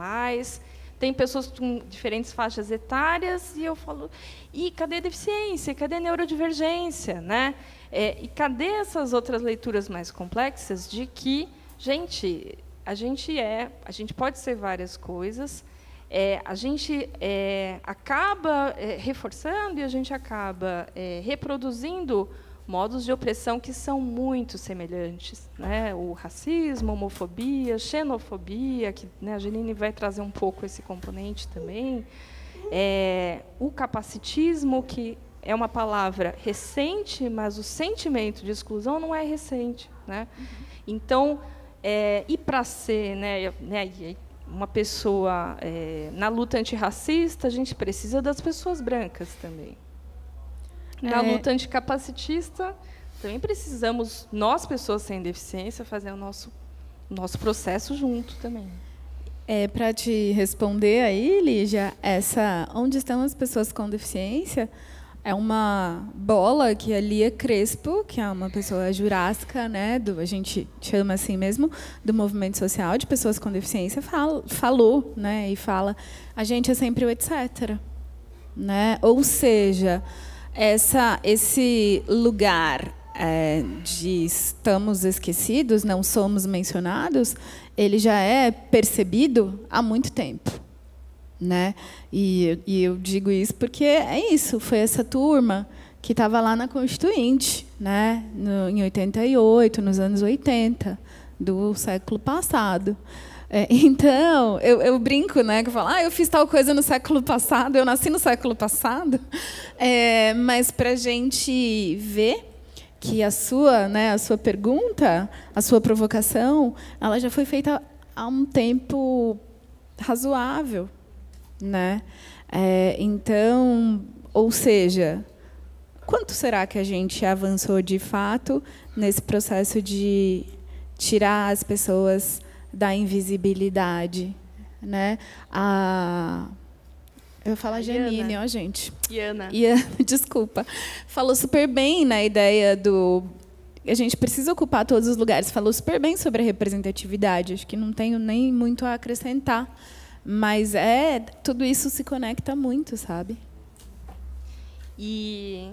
tem pessoas com diferentes faixas etárias, e eu falo, e cadê a deficiência? Cadê a neurodivergência? Né? E cadê essas outras leituras mais complexas de que, gente, a gente pode ser várias coisas, a gente acaba reforçando e a gente acaba reproduzindo modos de opressão que são muito semelhantes, né? O racismo, a homofobia, xenofobia, que, né, a Janine vai trazer um pouco esse componente também, o capacitismo, que é uma palavra recente, mas o sentimento de exclusão não é recente, né? Então, e para ser, né, uma pessoa na luta antirracista, a gente precisa das pessoas brancas também. Na luta anticapacitista, também precisamos, nós, pessoas sem deficiência, fazer o nosso processo junto também. Para te responder aí, Lígia, onde estão as pessoas com deficiência é uma bola que a Lia Crespo, que é uma pessoa jurássica, né, a gente chama assim mesmo, do movimento social de pessoas com deficiência, falou, né, e fala, a gente é sempre o etc. Né? Ou seja, esse lugar de estamos esquecidos, não somos mencionados, ele já é percebido há muito tempo, né? E eu digo isso porque foi essa turma que estava lá na Constituinte, né? Em 88, nos anos 80 do século passado. Então, eu brinco, né, que eu falo, eu fiz tal coisa no século passado, eu nasci no século passado, mas para a gente ver que a sua pergunta, a sua provocação, ela já foi feita há um tempo razoável, né? Então, ou seja, quanto será que a gente avançou de fato nesse processo de tirar as pessoas da invisibilidade, né? Eu falo a Janine, ó, gente. Iana, desculpa. Falou super bem na ideia a gente precisa ocupar todos os lugares. Falou super bem sobre a representatividade. Acho que não tenho nem muito a acrescentar. Mas tudo isso se conecta muito, sabe? E,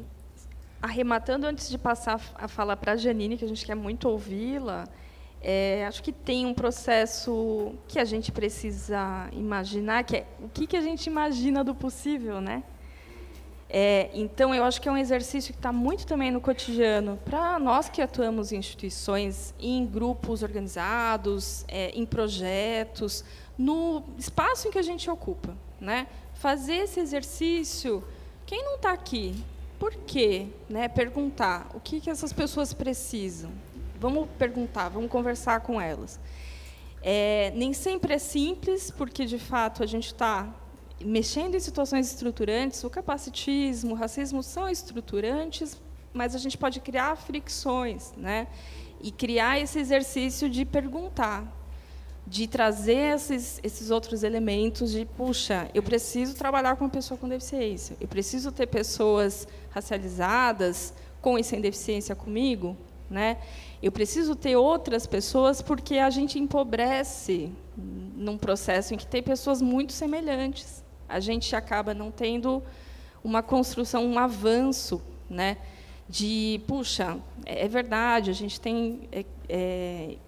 arrematando, antes de passar a fala para a Janine, que a gente quer muito ouvi-la, acho que tem um processo que a gente precisa imaginar, que é o que a gente imagina do possível, né? Então, eu acho que é um exercício que está muito também no cotidiano, para nós que atuamos em instituições, em grupos organizados, em projetos, no espaço em que a gente ocupa, né? Fazer esse exercício, quem não está aqui, por quê? Né? Perguntar o que essas pessoas precisam. Vamos perguntar, vamos conversar com elas. Nem sempre é simples, porque, de fato, a gente está mexendo em situações estruturantes. O capacitismo, o racismo são estruturantes, mas a gente pode criar fricções, né? E criar esse exercício de perguntar, de trazer esses outros elementos de, puxa, eu preciso trabalhar com uma pessoa com deficiência, eu preciso ter pessoas racializadas, com e sem deficiência comigo, né? Eu preciso ter outras pessoas, porque a gente empobrece num processo em que tem pessoas muito semelhantes. A gente acaba não tendo uma construção, um avanço, né? De, puxa, é verdade, a gente tem...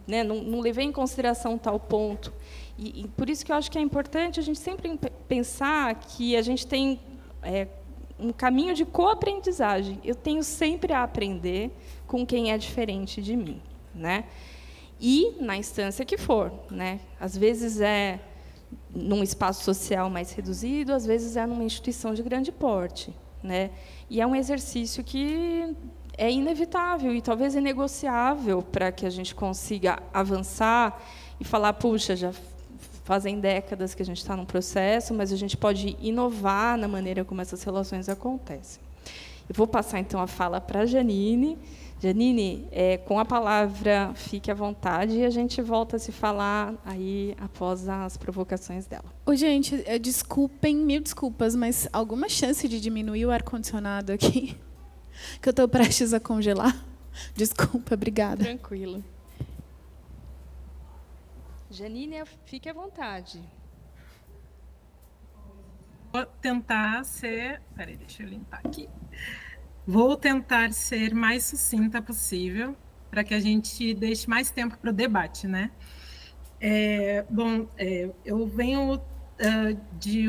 né, não levei em consideração tal ponto. E por isso que eu acho que é importante a gente sempre pensar que a gente tem um caminho de coaprendizagem. Eu tenho sempre a aprender com quem é diferente de mim, né? E na instância que for, né? Às vezes é num espaço social mais reduzido, às vezes é numa instituição de grande porte, né? E é um exercício que é inevitável e talvez inegociável para que a gente consiga avançar e falar, puxa, já fazem décadas que a gente está num processo, mas a gente pode inovar na maneira como essas relações acontecem. Eu vou passar, então, a fala para a Janine. Janine, com a palavra, fique à vontade, e a gente volta a se falar aí após as provocações dela. Gente, desculpem, mil desculpas, mas alguma chance de diminuir o ar-condicionado aqui? Que eu estou prestes a congelar? Desculpa, obrigada. Tranquilo. Janine, fique à vontade. tentar ser... Peraí, deixa eu limpar aqui. Vou tentar ser mais sucinta possível, para que a gente deixe mais tempo para o debate, né? Eu venho de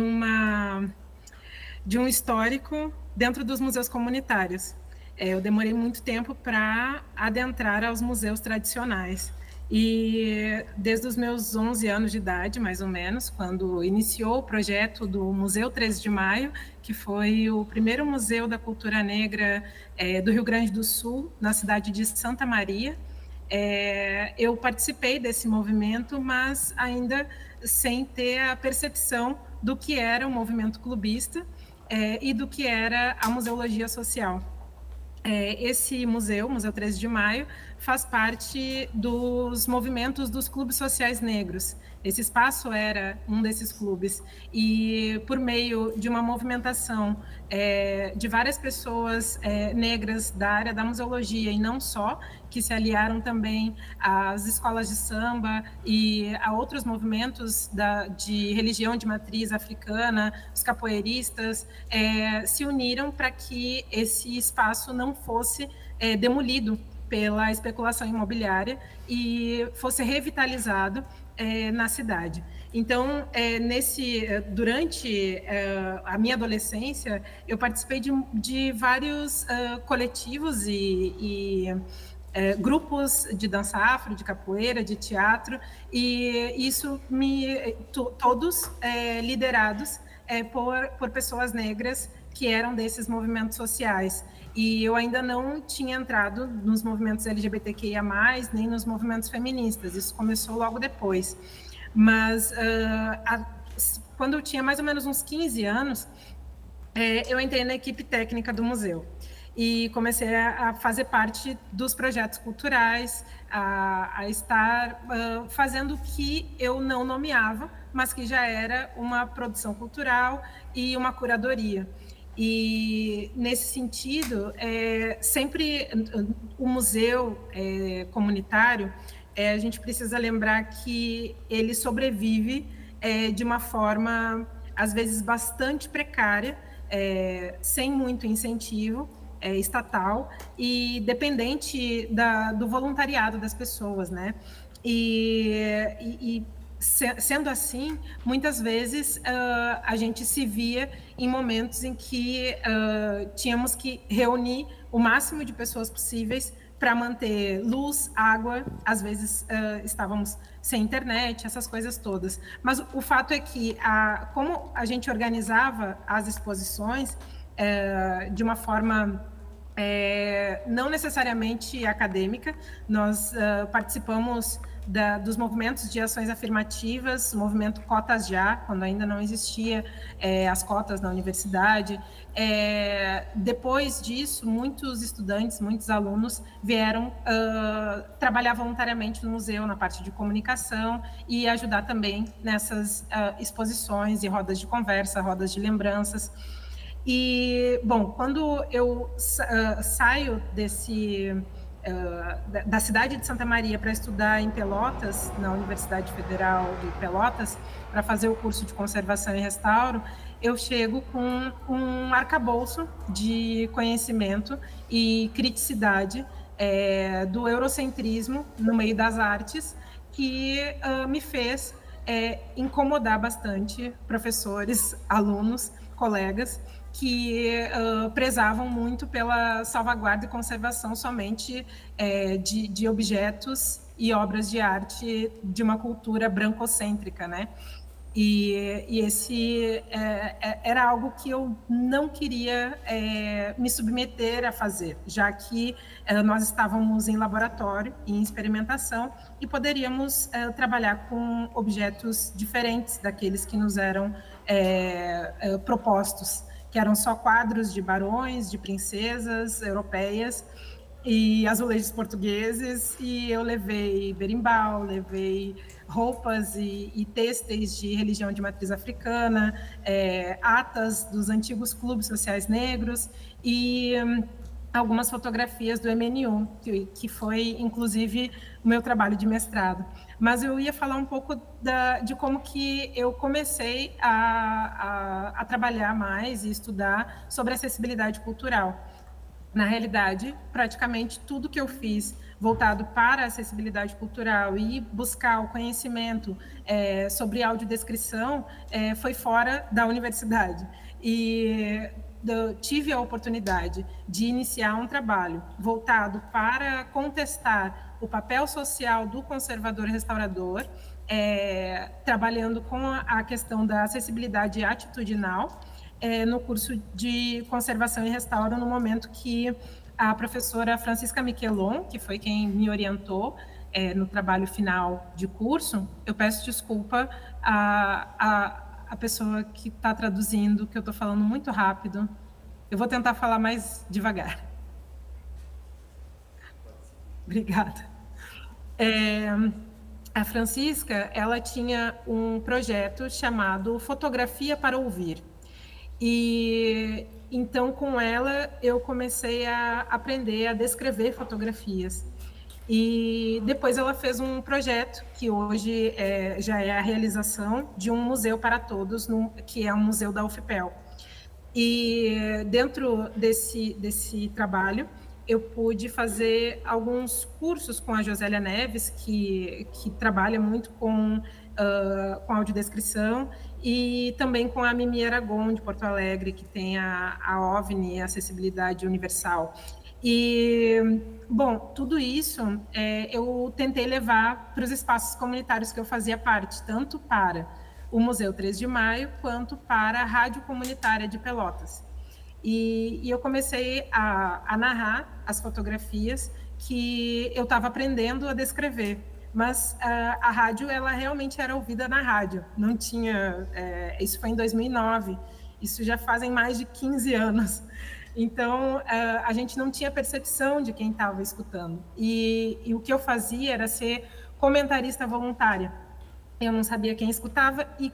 um histórico dentro dos museus comunitários. Eu demorei muito tempo para adentrar aos museus tradicionais. E desde os meus 11 anos de idade, mais ou menos, quando iniciou o projeto do Museu 13 de Maio, que foi o primeiro museu da cultura negra do Rio Grande do Sul, na cidade de Santa Maria, eu participei desse movimento, mas ainda sem ter a percepção do que era o movimento clubista e do que era a museologia social. Esse museu, Museu 13 de Maio, faz parte dos movimentos dos clubes sociais negros. Esse espaço era um desses clubes. E, por meio de uma movimentação de várias pessoas negras da área da museologia, e não só, que se aliaram também às escolas de samba e a outros movimentos de religião de matriz africana, os capoeiristas, se uniram para que esse espaço não fosse demolido pela especulação imobiliária e fosse revitalizado na cidade. Então, durante a minha adolescência, eu participei de vários coletivos e grupos de dança afro, de capoeira, de teatro, e isso todos liderados por pessoas negras que eram desses movimentos sociais. E eu ainda não tinha entrado nos movimentos LGBTQIA+, nem nos movimentos feministas. Isso começou logo depois. Mas quando eu tinha mais ou menos uns 15 anos, eu entrei na equipe técnica do museu e comecei a fazer parte dos projetos culturais, a estar fazendo o que eu não nomeava, mas que já era uma produção cultural e uma curadoria. E, nesse sentido, sempre o museu comunitário, a gente precisa lembrar que ele sobrevive de uma forma, às vezes, bastante precária, sem muito incentivo estatal e dependente do voluntariado das pessoas, né? Sendo assim, muitas vezes a gente se via em momentos em que tínhamos que reunir o máximo de pessoas possíveis para manter luz, água, às vezes estávamos sem internet, essas coisas todas. Mas o fato é que, como a gente organizava as exposições de uma forma não necessariamente acadêmica, nós participamos dos movimentos de ações afirmativas, o movimento Cotas Já, quando ainda não existia as cotas na universidade. Depois disso, muitos estudantes, muitos alunos vieram trabalhar voluntariamente no museu, na parte de comunicação, e ajudar também nessas exposições e rodas de conversa, rodas de lembranças. E, bom, quando eu saio da cidade de Santa Maria para estudar em Pelotas, na Universidade Federal de Pelotas, para fazer o curso de conservação e restauro, eu chego com um arcabouço de conhecimento e criticidade do eurocentrismo no meio das artes, que me fez incomodar bastante professores, alunos, colegas, que prezavam muito pela salvaguarda e conservação somente de objetos e obras de arte de uma cultura brancocêntrica, né? E esse era algo que eu não queria me submeter a fazer, já que nós estávamos em laboratório, em experimentação, e poderíamos trabalhar com objetos diferentes daqueles que nos eram propostos, que eram só quadros de barões, de princesas europeias e azulejos portugueses, e eu levei berimbau, levei roupas e têxteis de religião de matriz africana, atas dos antigos clubes sociais negros, e algumas fotografias do MNU, que foi, inclusive, o meu trabalho de mestrado. Mas eu ia falar um pouco de como que eu comecei a trabalhar mais e estudar sobre acessibilidade cultural. Na realidade, praticamente tudo que eu fiz voltado para a acessibilidade cultural e buscar o conhecimento sobre audiodescrição foi fora da universidade. E tive a oportunidade de iniciar um trabalho voltado para contestar o papel social do conservador-restaurador, trabalhando com a questão da acessibilidade atitudinal, no curso de conservação e restauro, no momento que a professora Francisca Miquelon, que foi quem me orientou no trabalho final de curso, eu peço desculpa a pessoa que está traduzindo, que eu estou falando muito rápido. Eu vou tentar falar mais devagar. Obrigada. A Francisca, ela tinha um projeto chamado Fotografia para Ouvir. E então, com ela, eu comecei a aprender a descrever fotografias. E depois ela fez um projeto que hoje já é a realização de um museu para todos, que é um museu da UFPEL. E dentro desse trabalho, eu pude fazer alguns cursos com a Josélia Neves, que trabalha muito com audiodescrição, e também com a Mimi Aragon, de Porto Alegre, que tem a OVNI, Acessibilidade Universal. E, bom, tudo isso eu tentei levar para os espaços comunitários que eu fazia parte, tanto para o Museu 3 de Maio, quanto para a Rádio Comunitária de Pelotas. E eu comecei a narrar as fotografias que eu estava aprendendo a descrever. Mas a rádio, ela realmente era ouvida na rádio. Não tinha... isso foi em 2009. Isso já fazem mais de 15 anos. Então, a gente não tinha percepção de quem estava escutando. E o que eu fazia era ser comentarista voluntária. Eu não sabia quem escutava e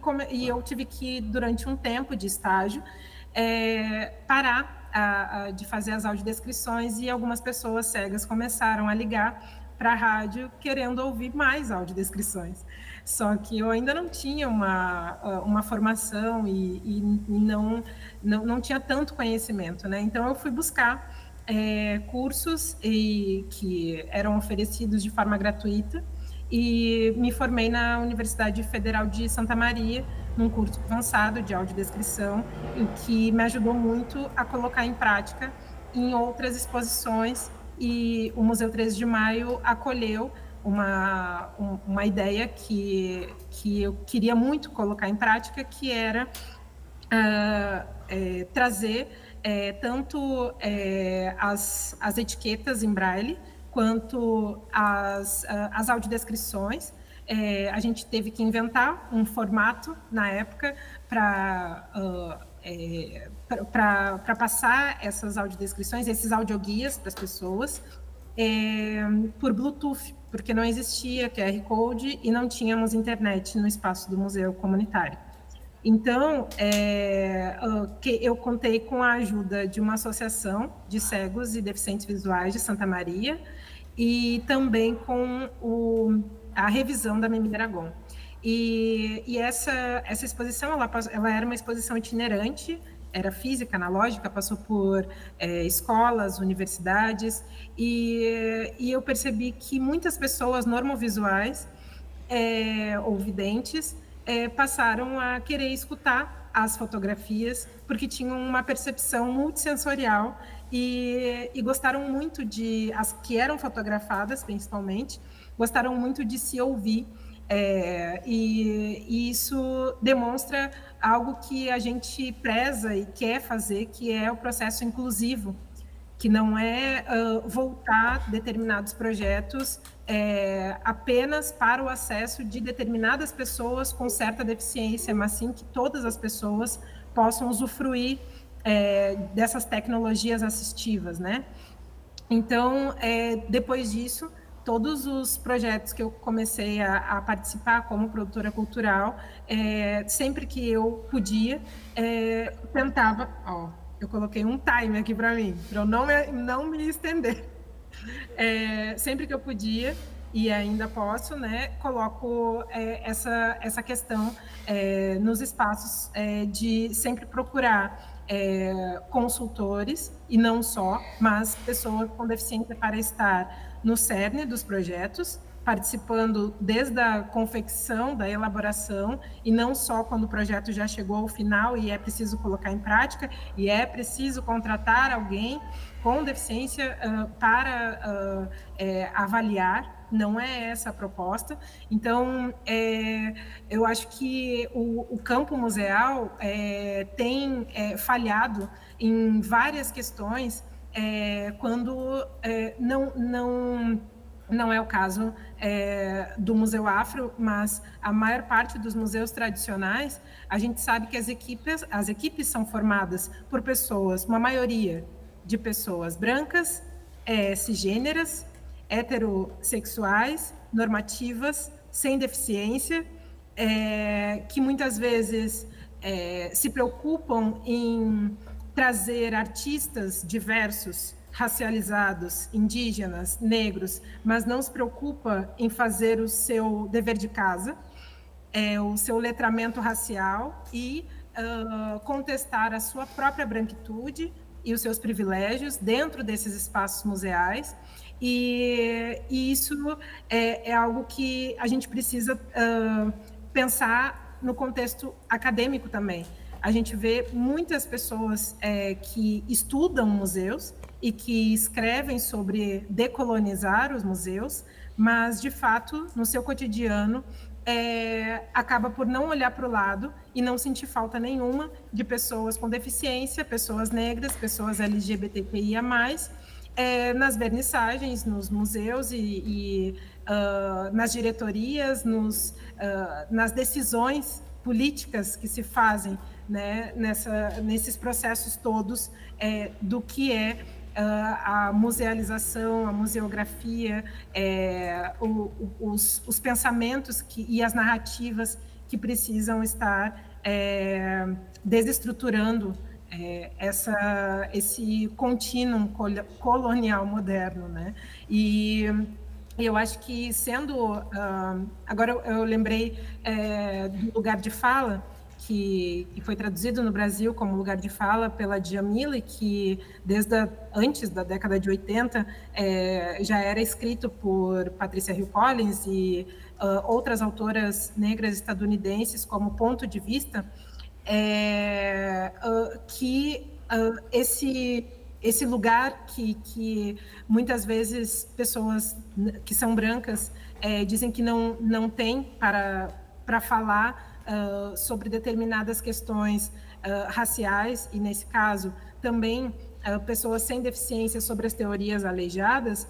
eu tive que, durante um tempo de estágio, parar de fazer as audiodescrições, e algumas pessoas cegas começaram a ligar para a rádio querendo ouvir mais audiodescrições. Só que eu ainda não tinha uma formação e não tinha tanto conhecimento, né? Então eu fui buscar cursos que eram oferecidos de forma gratuita e me formei na Universidade Federal de Santa Maria, num curso avançado de audiodescrição, o que me ajudou muito a colocar em prática em outras exposições. E o Museu 3 de Maio acolheu uma ideia que eu queria muito colocar em prática, que era trazer tanto as etiquetas em braille, quanto as audiodescrições. A gente teve que inventar um formato, na época, para passar essas audiodescrições, esses audioguias para as pessoas, por Bluetooth, porque não existia QR Code e não tínhamos internet no espaço do museu comunitário. Então, eu contei com a ajuda de uma associação de cegos e deficientes visuais de Santa Maria e também com a revisão da Mimi Aragon. E essa exposição, ela era uma exposição itinerante, era física, analógica, passou por escolas, universidades, e eu percebi que muitas pessoas normovisuais ou videntes passaram a querer escutar as fotografias, porque tinham uma percepção multissensorial e gostaram muito as que eram fotografadas, principalmente, gostaram muito de se ouvir. E isso demonstra algo que a gente preza e quer fazer, que é o processo inclusivo, que não é voltar determinados projetos apenas para o acesso de determinadas pessoas com certa deficiência, mas sim que todas as pessoas possam usufruir dessas tecnologias assistivas, né? Então, depois disso, todos os projetos que eu comecei a participar como produtora cultural, sempre que eu podia, tentava... eu coloquei um time aqui para mim, para eu não me estender. Sempre que eu podia, e ainda posso, né, coloco essa questão nos espaços de sempre procurar consultores, e não só, mas pessoas com deficiência para estar no cerne dos projetos, participando desde a confecção, da elaboração, e não só quando o projeto já chegou ao final e é preciso colocar em prática, e é preciso contratar alguém com deficiência para avaliar. Não é essa a proposta. Então, eu acho que o campo museal tem falhado em várias questões quando não é o caso do Museu Afro, mas a maior parte dos museus tradicionais, a gente sabe que as equipes são formadas por pessoas, uma maioria de pessoas brancas, cisgêneras, heterossexuais, normativas, sem deficiência, que muitas vezes se preocupam em trazer artistas diversos, racializados, indígenas, negros, mas não se preocupa em fazer o seu dever de casa, o seu letramento racial e contestar a sua própria branquitude e os seus privilégios dentro desses espaços museais. E isso é algo que a gente precisa pensar no contexto acadêmico também. A gente vê muitas pessoas que estudam museus e que escrevem sobre decolonizar os museus, mas, de fato, no seu cotidiano, acaba por não olhar para o lado e não sentir falta nenhuma de pessoas com deficiência, pessoas negras, pessoas LGBTQIA+, nas vernissagens, nos museus e nas diretorias, nas decisões políticas que se fazem, né, nesses processos todos do que é a musealização, a museografia, os pensamentos e as narrativas que precisam estar desestruturando esse contínuo colonial moderno, né? E eu acho que agora eu lembrei do lugar de fala, que foi traduzido no Brasil como lugar de fala pela Djamila, que antes da década de 80 já era escrito por Patricia Hill Collins e outras autoras negras estadunidenses como ponto de vista, que esse lugar que muitas vezes pessoas que são brancas dizem que não tem para falar sobre determinadas questões raciais, e nesse caso também pessoas sem deficiência sobre as teorias aleijadas,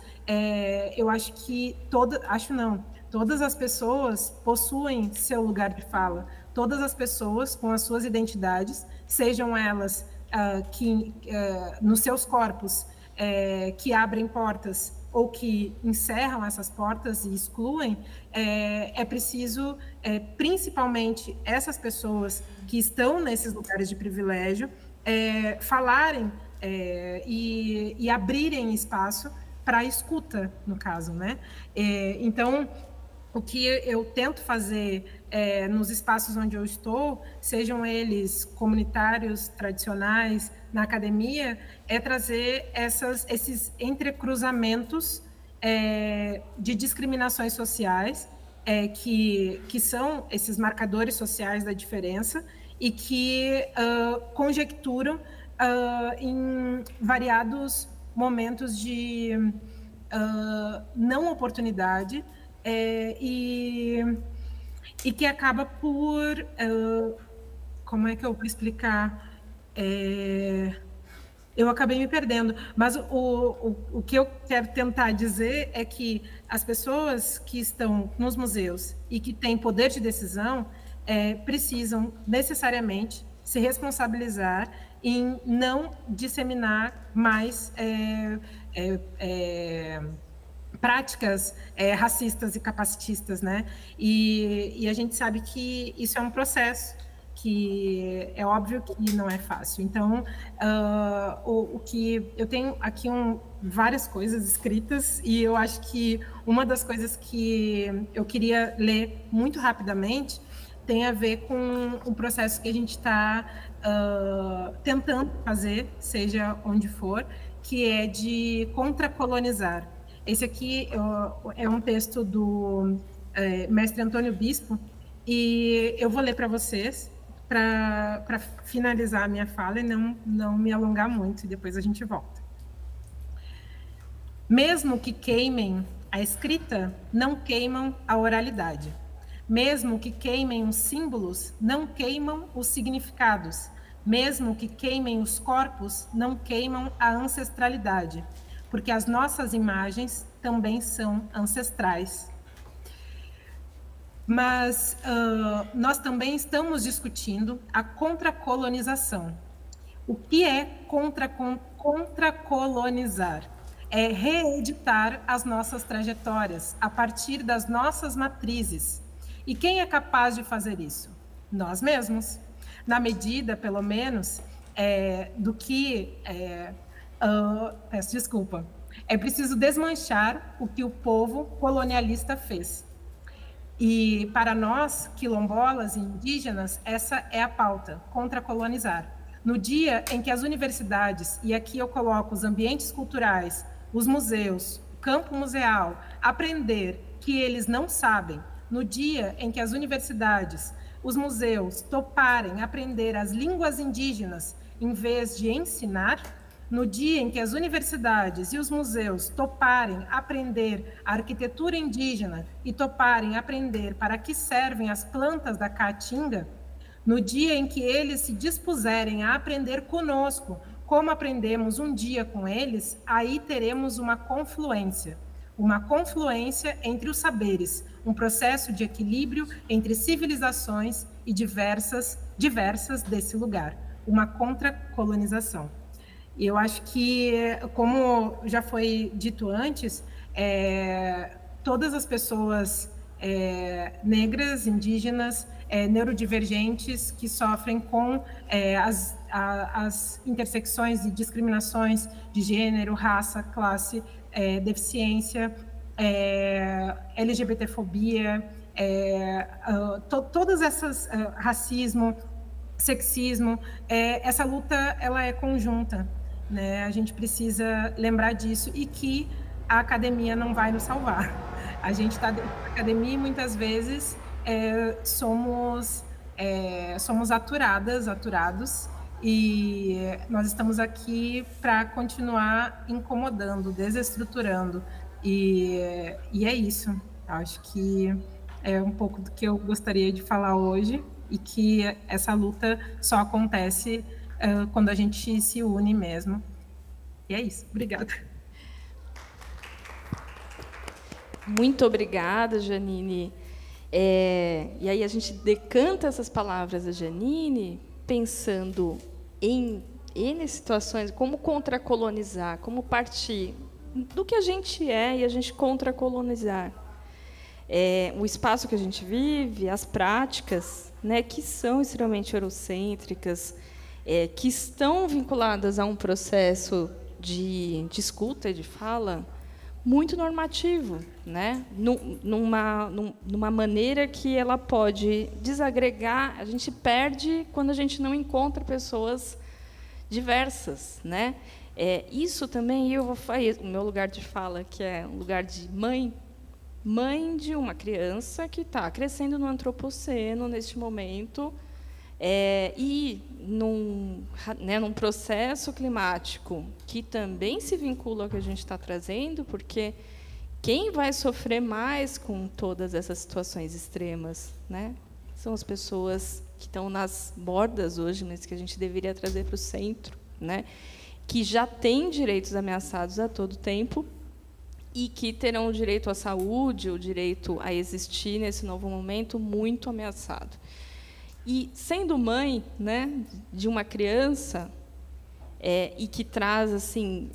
eu acho que todas as pessoas possuem seu lugar de fala, todas as pessoas com as suas identidades, sejam elas nos seus corpos que abrem portas ou que encerram essas portas e excluem, é preciso, principalmente essas pessoas que estão nesses lugares de privilégio, falarem e abrirem espaço para a escuta, no caso, né? Então, o que eu tento fazer nos espaços onde eu estou, sejam eles comunitários, tradicionais, na academia, é trazer esses entrecruzamentos de discriminações sociais, que são esses marcadores sociais da diferença e que conjecturam em variados momentos de não oportunidade, e que acaba por... como é que eu vou explicar? Eu acabei me perdendo, mas o que eu quero tentar dizer é que as pessoas que estão nos museus e que têm poder de decisão precisam necessariamente se responsabilizar em não disseminar mais práticas racistas e capacitistas, né? E a gente sabe que isso é um processo que é óbvio que não é fácil. Então, o que eu tenho aqui várias coisas escritas, e eu acho que uma das coisas que eu queria ler muito rapidamente tem a ver com o processo que a gente está tentando fazer, seja onde for, que é de contracolonizar. Esse aqui é um texto do mestre Antônio Bispo, e eu vou ler para vocês, para finalizar a minha fala e não me alongar muito, e depois a gente volta. Mesmo que queimem a escrita, não queimam a oralidade. Mesmo que queimem os símbolos, não queimam os significados. Mesmo que queimem os corpos, não queimam a ancestralidade, porque as nossas imagens também são ancestrais. Mas nós também estamos discutindo a contracolonização. O que é contracolonizar? É reeditar as nossas trajetórias a partir das nossas matrizes. E quem é capaz de fazer isso? Nós mesmos. Na medida, pelo menos, do que... peço desculpa. É preciso desmanchar o que o povo colonialista fez. E para nós, quilombolas e indígenas, essa é a pauta, contracolonizar. No dia em que as universidades, e aqui eu coloco os ambientes culturais, os museus, o campo museal, aprender que eles não sabem, no dia em que as universidades, os museus toparem aprender as línguas indígenas em vez de ensinar, no dia em que as universidades e os museus toparem aprender a arquitetura indígena e toparem aprender para que servem as plantas da caatinga, no dia em que eles se dispuserem a aprender conosco, como aprendemos um dia com eles, aí teremos uma confluência entre os saberes, um processo de equilíbrio entre civilizações e diversas desse lugar, uma contracolonização. E eu acho que, como já foi dito antes, todas as pessoas negras, indígenas, neurodivergentes que sofrem com as intersecções e discriminações de gênero, raça, classe, deficiência, LGBTfobia, todas essas, racismo, sexismo, essa luta ela é conjunta, né? A gente precisa lembrar disso e que a academia não vai nos salvar. A gente está dentro da academia e muitas vezes somos aturados, e nós estamos aqui para continuar incomodando, desestruturando, e é isso. Acho que é um pouco do que eu gostaria de falar hoje, e que essa luta só acontece quando a gente se une mesmo. E é isso. Obrigada. Muito obrigada, Janine. E aí a gente decanta essas palavras da Janine, pensando em situações, como contracolonizar, como partir do que a gente é e a gente contracolonizar. O espaço que a gente vive, as práticas, né, que são extremamente eurocêntricas, que estão vinculadas a um processo de escuta e de fala muito normativo, né, numa maneira que ela pode desagregar. A gente perde quando a gente não encontra pessoas diversas, né? Isso também eu vou fazer o meu lugar de fala, que é um lugar de mãe de uma criança que está crescendo no antropoceno neste momento, e num processo climático que também se vincula ao que a gente está trazendo, porque quem vai sofrer mais com todas essas situações extremas, né, são as pessoas que estão nas bordas hoje, mas que a gente deveria trazer para o centro, né, que já têm direitos ameaçados a todo tempo, e que terão o direito à saúde, o direito a existir nesse novo momento muito ameaçado. E, sendo mãe, né, de uma criança, e que traz assim,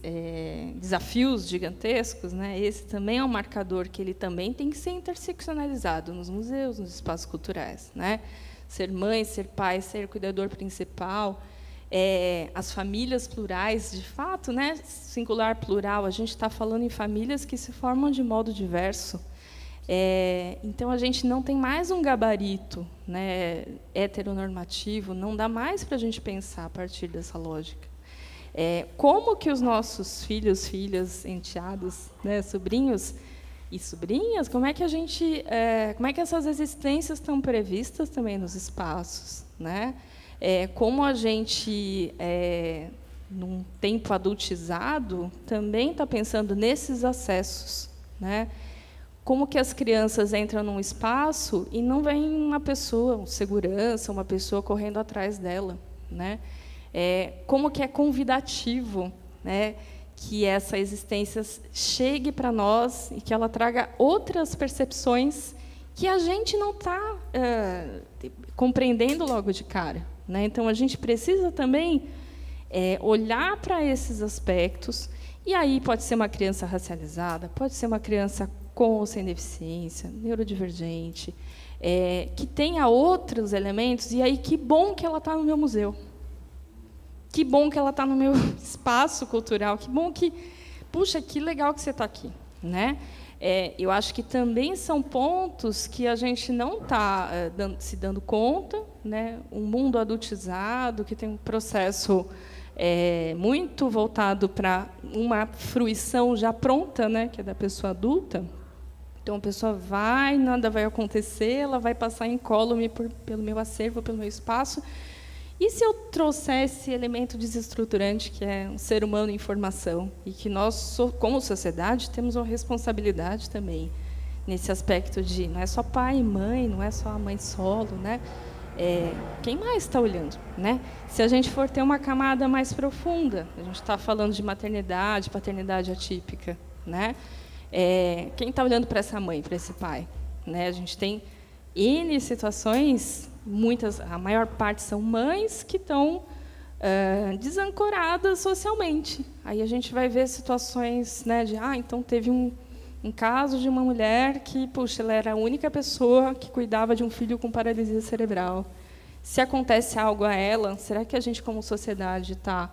desafios gigantescos, né, esse também é um marcador que ele também tem que ser interseccionalizado nos museus, nos espaços culturais, né? ser mãe, ser pai, ser cuidador principal, as famílias plurais, de fato, né, singular, plural, a gente está falando em famílias que se formam de modo diverso. Então, a gente não tem mais um gabarito, né, heteronormativo, não dá mais para a gente pensar a partir dessa lógica. Como que os nossos filhos, filhas, enteados, né, sobrinhos e sobrinhas, como é que essas existências estão previstas também nos espaços, né? Como a gente, num tempo adultizado, também está pensando nesses acessos, né? Como que as crianças entram num espaço e não vem uma pessoa, um segurança, uma pessoa correndo atrás dela, né? Como que é convidativo, né, que essa existência chegue para nós e que ela traga outras percepções que a gente não está compreendendo logo de cara, né? Então, a gente precisa também olhar para esses aspectos, e aí pode ser uma criança racializada, pode ser uma criança com ou sem deficiência, neurodivergente, que tenha outros elementos, e aí que bom que ela está no meu museu. Que bom que ela está no meu espaço cultural, que bom que... Puxa, que legal que você está aqui, né? Eu acho que também são pontos que a gente não está se dando conta, né? Um mundo adultizado, que tem um processo muito voltado para uma fruição já pronta, né? Que é da pessoa adulta. Então, a pessoa vai, nada vai acontecer, ela vai passar incólume pelo meu acervo, pelo meu espaço. E se eu trouxer esse elemento desestruturante, que é um ser humano em formação, e que nós, como sociedade, temos uma responsabilidade também nesse aspecto de não é só pai e mãe, não é só a mãe solo, né? Quem mais está olhando, né? Se a gente for ter uma camada mais profunda, a gente está falando de maternidade, paternidade atípica, né? Quem está olhando para essa mãe, para esse pai, né? A gente tem N situações. A maior parte são mães que estão desancoradas socialmente. Aí a gente vai ver situações, né, de então teve um caso de uma mulher que, puxa, ela era a única pessoa que cuidava de um filho com paralisia cerebral. Se acontece algo a ela, será que a gente, como sociedade, está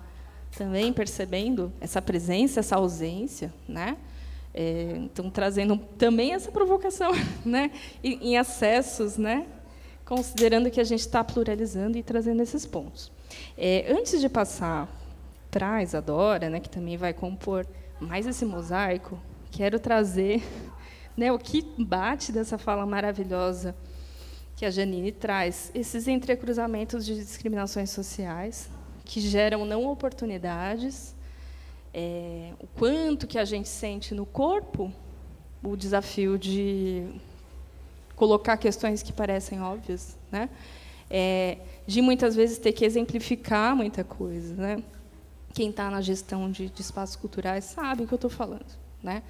também percebendo essa presença, essa ausência, né? Então, trazendo também essa provocação, né, em acessos, né? Considerando que a gente está pluralizando e trazendo esses pontos. Antes de passar para a Isadora, né, que também vai compor mais esse mosaico, quero trazer, né, o que bate dessa fala maravilhosa que a Janine traz, esses entrecruzamentos de discriminações sociais que geram não oportunidades, o quanto que a gente sente no corpo o desafio de colocar questões que parecem óbvias, né? De muitas vezes ter que exemplificar muita coisa, né? Quem está na gestão de espaços culturais sabe o que eu estou falando, né?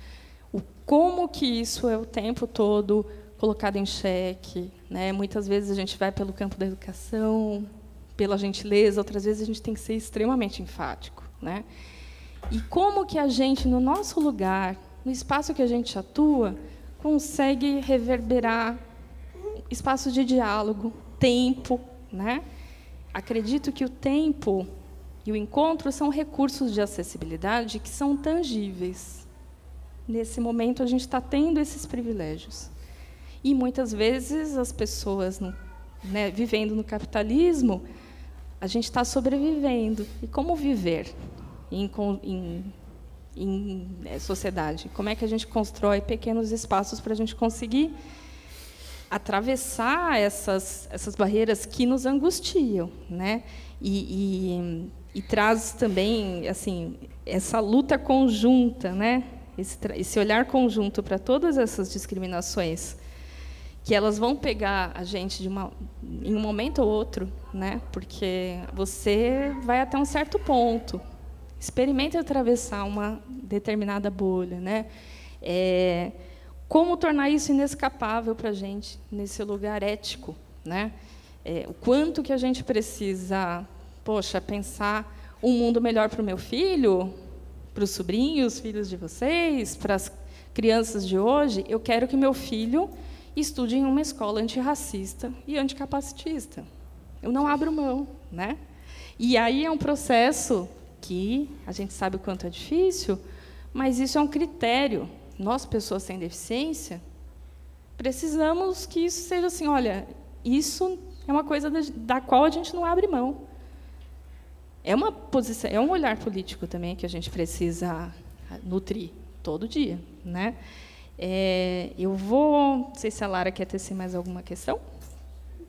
Como que isso é o tempo todo colocado em xeque, né? Muitas vezes a gente vai pelo campo da educação, pela gentileza, outras vezes a gente tem que ser extremamente enfático, né? E como que a gente, no nosso lugar, no espaço que a gente atua, consegue reverberar espaço de diálogo, tempo, né? Acredito que o tempo e o encontro são recursos de acessibilidade que são tangíveis. Nesse momento, a gente está tendo esses privilégios. E, muitas vezes, as pessoas, né, vivendo no capitalismo, a gente está sobrevivendo. E como viver em sociedade? Como é que a gente constrói pequenos espaços para a gente conseguir atravessar essas barreiras que nos angustiam, né? E traz também, assim, essa luta conjunta, né? Esse olhar conjunto para todas essas discriminações, que elas vão pegar a gente em um momento ou outro, né? Porque você vai até um certo ponto. Experimente atravessar uma determinada bolha, né? Como tornar isso inescapável para a gente nesse lugar ético, né? O quanto que a gente precisa, pensar um mundo melhor para o meu filho, para os sobrinhos, filhos de vocês, para as crianças de hoje. Eu quero que meu filho estude em uma escola antirracista e anticapacitista. Eu não abro mão, né? E aí é um processo que a gente sabe o quanto é difícil, mas isso é um critério. Nós, pessoas sem deficiência, precisamos que isso seja assim, olha, isso é uma coisa da qual a gente não abre mão. É uma posição, é um olhar político também que a gente precisa nutrir todo dia, né? Não sei se a Lara quer tecer mais alguma questão.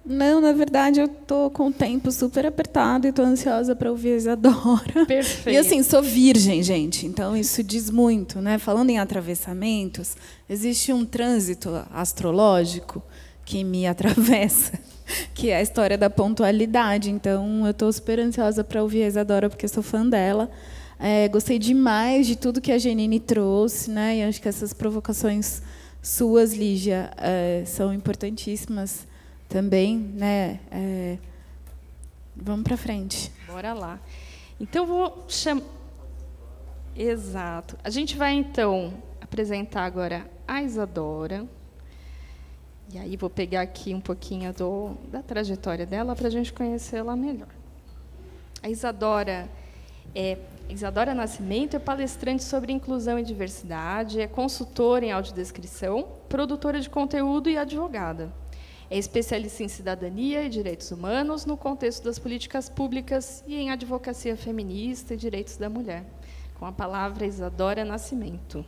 Não, na verdade, eu estou com o tempo super apertado e estou ansiosa para ouvir a Isadora. Perfeito. E, assim, sou virgem, gente, então isso diz muito, né? Falando em atravessamentos, existe um trânsito astrológico que me atravessa, que é a história da pontualidade. Então, eu estou super ansiosa para ouvir a Isadora, porque sou fã dela. Gostei demais de tudo que a Janine trouxe, né? E acho que essas provocações suas, Lígia, são importantíssimas também, né? Vamos para frente. Bora lá. Então, vou chamar... Exato. A gente vai, então, apresentar agora a Isadora. E aí vou pegar aqui um pouquinho da trajetória dela para a gente conhecê-la melhor. A Isadora Nascimento é palestrante sobre inclusão e diversidade, é consultora em audiodescrição, produtora de conteúdo e advogada. É especialista em cidadania e direitos humanos no contexto das políticas públicas e em advocacia feminista e direitos da mulher. Com a palavra, Isadora Nascimento.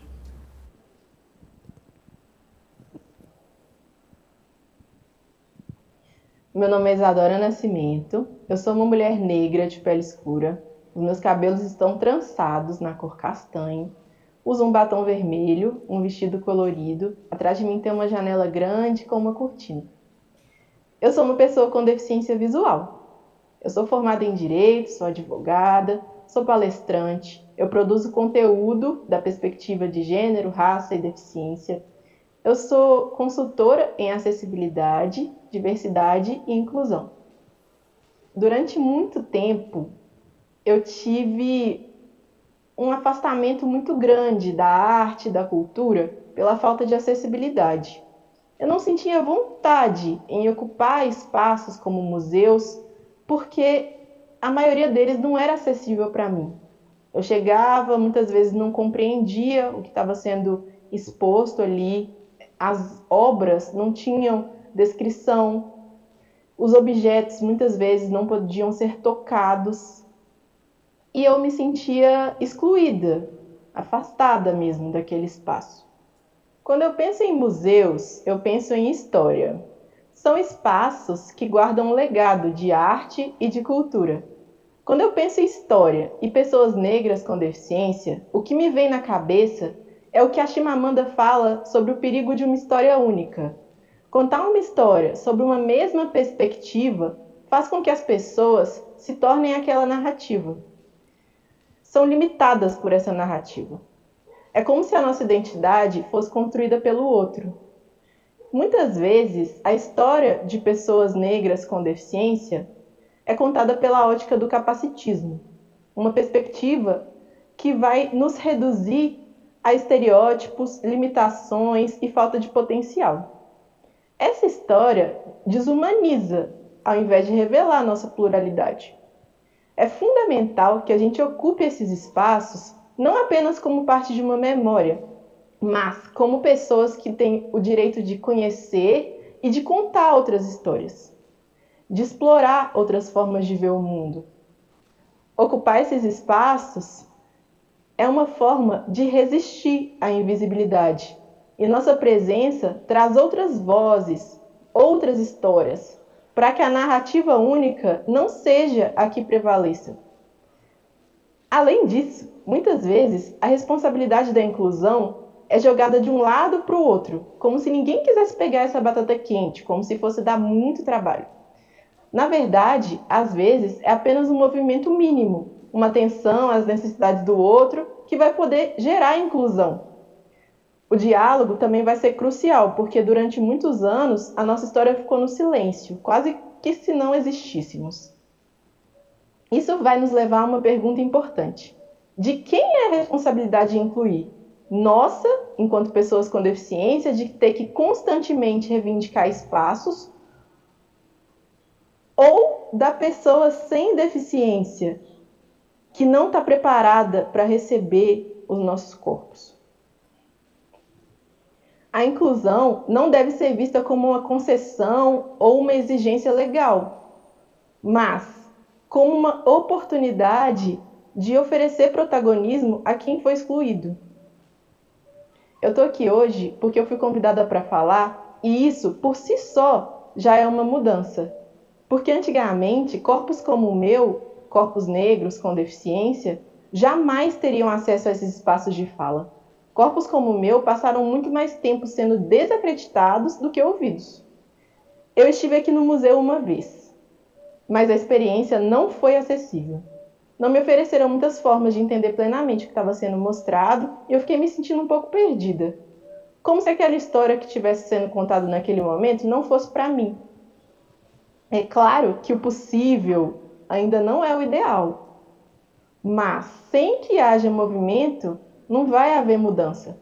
Meu nome é Isadora Nascimento, eu sou uma mulher negra de pele escura, os meus cabelos estão trançados na cor castanho, uso um batom vermelho, um vestido colorido, atrás de mim tem uma janela grande com uma cortina. Eu sou uma pessoa com deficiência visual. Eu sou formada em Direito, sou advogada, sou palestrante, eu produzo conteúdo da perspectiva de gênero, raça e deficiência. Eu sou consultora em acessibilidade, diversidade e inclusão. Durante muito tempo, eu tive um afastamento muito grande da arte, da cultura, pela falta de acessibilidade. Eu não sentia vontade em ocupar espaços como museus, porque a maioria deles não era acessível para mim. Eu chegava, muitas vezes não compreendia o que estava sendo exposto ali, as obras não tinham descrição, os objetos muitas vezes não podiam ser tocados e eu me sentia excluída, afastada mesmo daquele espaço. Quando eu penso em museus, eu penso em história. São espaços que guardam um legado de arte e de cultura. Quando eu penso em história e pessoas negras com deficiência, o que me vem na cabeça é o que a Chimamanda fala sobre o perigo de uma história única. Contar uma história sobre uma mesma perspectiva faz com que as pessoas se tornem aquela narrativa. São limitadas por essa narrativa. É como se a nossa identidade fosse construída pelo outro. Muitas vezes, a história de pessoas negras com deficiência é contada pela ótica do capacitismo, uma perspectiva que vai nos reduzir a estereótipos, limitações e falta de potencial. Essa história desumaniza, ao invés de revelar nossa pluralidade. É fundamental que a gente ocupe esses espaços não apenas como parte de uma memória, mas como pessoas que têm o direito de conhecer e de contar outras histórias, de explorar outras formas de ver o mundo. Ocupar esses espaços é uma forma de resistir à invisibilidade. E nossa presença traz outras vozes, outras histórias, para que a narrativa única não seja a que prevaleça. Além disso, muitas vezes, a responsabilidade da inclusão é jogada de um lado para o outro, como se ninguém quisesse pegar essa batata quente, como se fosse dar muito trabalho. Na verdade, às vezes, é apenas um movimento mínimo, uma atenção às necessidades do outro, que vai poder gerar a inclusão. O diálogo também vai ser crucial, porque durante muitos anos a nossa história ficou no silêncio, quase que se não existíssemos. Isso vai nos levar a uma pergunta importante. De quem é a responsabilidade de incluir? nossa, enquanto pessoas com deficiência, de ter que constantemente reivindicar espaços, ou da pessoa sem deficiência, que não está preparada para receber os nossos corpos. A inclusão não deve ser vista como uma concessão ou uma exigência legal, mas como uma oportunidade de oferecer protagonismo a quem foi excluído. Eu estou aqui hoje porque eu fui convidada para falar, e isso, por si só, já é uma mudança. Porque antigamente, corpos como o meu, corpos negros com deficiência, jamais teriam acesso a esses espaços de fala. Corpos como o meu passaram muito mais tempo sendo desacreditados do que ouvidos. Eu estive aqui no museu uma vez, mas a experiência não foi acessível. Não me ofereceram muitas formas de entender plenamente o que estava sendo mostrado e eu fiquei me sentindo um pouco perdida. Como se aquela história que estivesse sendo contada naquele momento não fosse para mim. É claro que o possível ainda não é o ideal, mas sem que haja movimento, não vai haver mudança.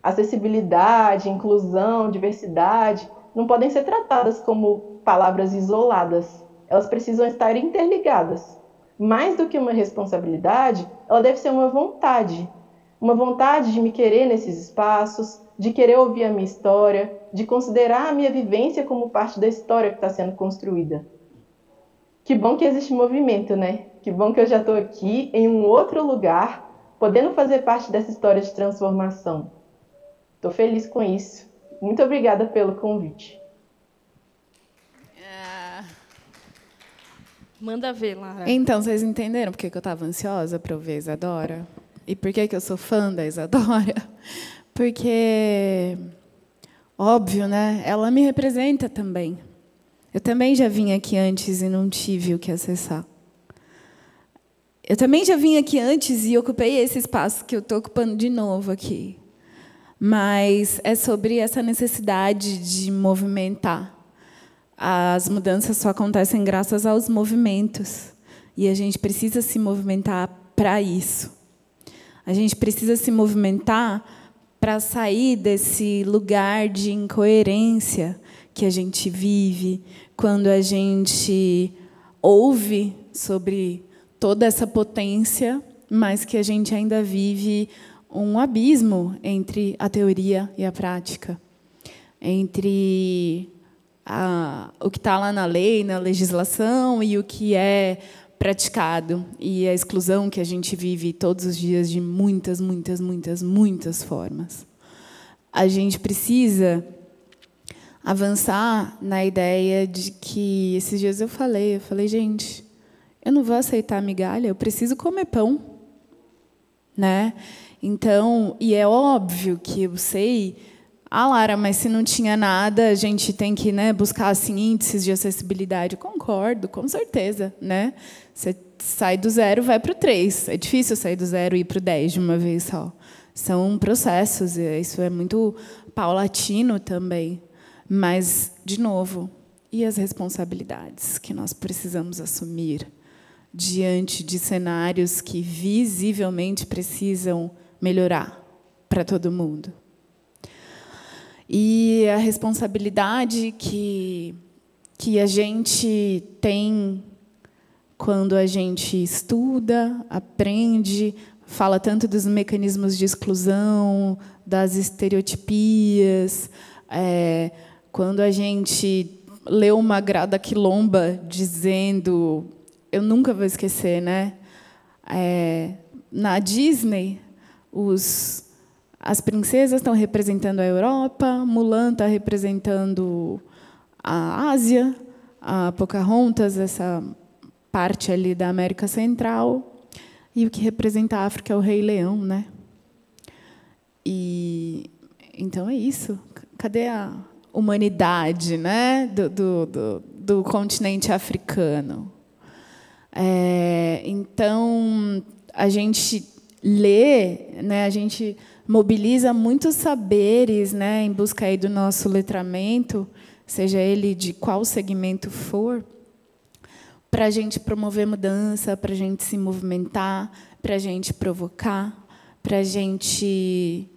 Acessibilidade, inclusão, diversidade não podem ser tratadas como palavras isoladas. Elas precisam estar interligadas. Mais do que uma responsabilidade, ela deve ser uma vontade de me querer nesses espaços, de querer ouvir a minha história, de considerar a minha vivência como parte da história que está sendo construída. Que bom que existe movimento, né? Que bom que eu já estou aqui em um outro lugar, podendo fazer parte dessa história de transformação. Estou feliz com isso. Muito obrigada pelo convite. Manda ver, Lara. Então, vocês entenderam por que eu estava ansiosa para ouvir a Isadora? E por que eu sou fã da Isadora? Porque, óbvio, né? Ela me representa também. Eu também já vim aqui antes e não tive o que acessar. Eu também já vim aqui antes e ocupei esse espaço que eu estou ocupando de novo aqui. Mas é sobre essa necessidade de movimentar. As mudanças só acontecem graças aos movimentos. E a gente precisa se movimentar para isso. A gente precisa se movimentar para sair desse lugar de incoerência que a gente vive quando a gente ouve sobre toda essa potência, mas que a gente ainda vive um abismo entre a teoria e a prática, entre o que está lá na lei, na legislação, e o que é praticado, e a exclusão que a gente vive todos os dias de muitas, muitas, muitas, muitas formas. A gente precisa avançar na ideia de que, esses dias eu falei, gente, eu não vou aceitar migalha, eu preciso comer pão. Né? Então, e é óbvio que eu sei, Lara, mas se não tinha nada, a gente tem que, né, buscar assim, índices de acessibilidade. Concordo, com certeza. Né? Você sai do 0, vai para o 3. É difícil sair do 0 e ir para o 10 de uma vez só. São processos, isso é muito paulatino também. Mas, de novo, e as responsabilidades que nós precisamos assumir diante de cenários que visivelmente precisam melhorar para todo mundo? E a responsabilidade que a gente tem quando a gente estuda, aprende, fala tanto dos mecanismos de exclusão, das estereotipias, quando a gente lê uma Grada Quilomba dizendo, eu nunca vou esquecer, né? Na Disney, as princesas estão representando a Europa, Mulan está representando a Ásia, a Pocahontas, essa parte ali da América Central, e o que representa a África é o Rei Leão, né? E então é isso. Cadê a humanidade, né, do continente africano? Então a gente lê, né, a gente mobiliza muitos saberes, né, em busca aí do nosso letramento, seja ele de qual segmento for, para a gente promover mudança, para a gente se movimentar, para a gente provocar, para a gente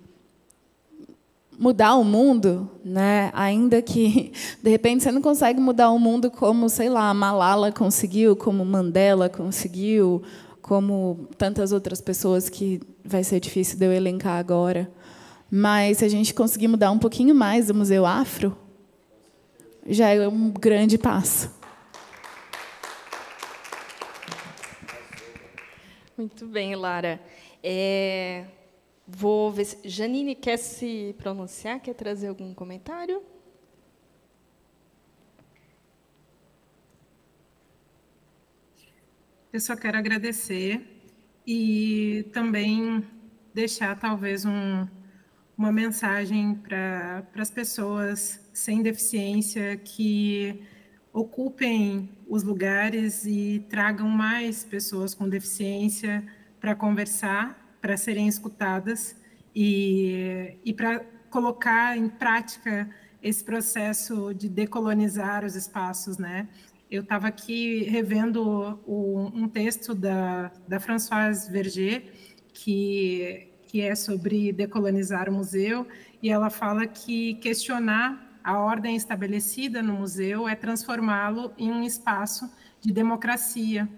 mudar o mundo, né? Ainda que, de repente, você não consegue mudar o mundo como, sei lá, Malala conseguiu, como Mandela conseguiu, como tantas outras pessoas que vai ser difícil de eu elencar agora. Mas, se a gente conseguir mudar um pouquinho mais o Museu Afro, já é um grande passo. Muito bem, Lara. Vou ver se Janine quer se pronunciar, quer trazer algum comentário? Eu só quero agradecer e também deixar, talvez, uma mensagem para as pessoas sem deficiência que ocupem os lugares e tragam mais pessoas com deficiência para conversar, para serem escutadas e para colocar em prática esse processo de decolonizar os espaços, né? Eu estava aqui revendo um texto da Françoise Verger, que é sobre decolonizar o museu, e ela fala que questionar a ordem estabelecida no museu é transformá-lo em um espaço de democracia,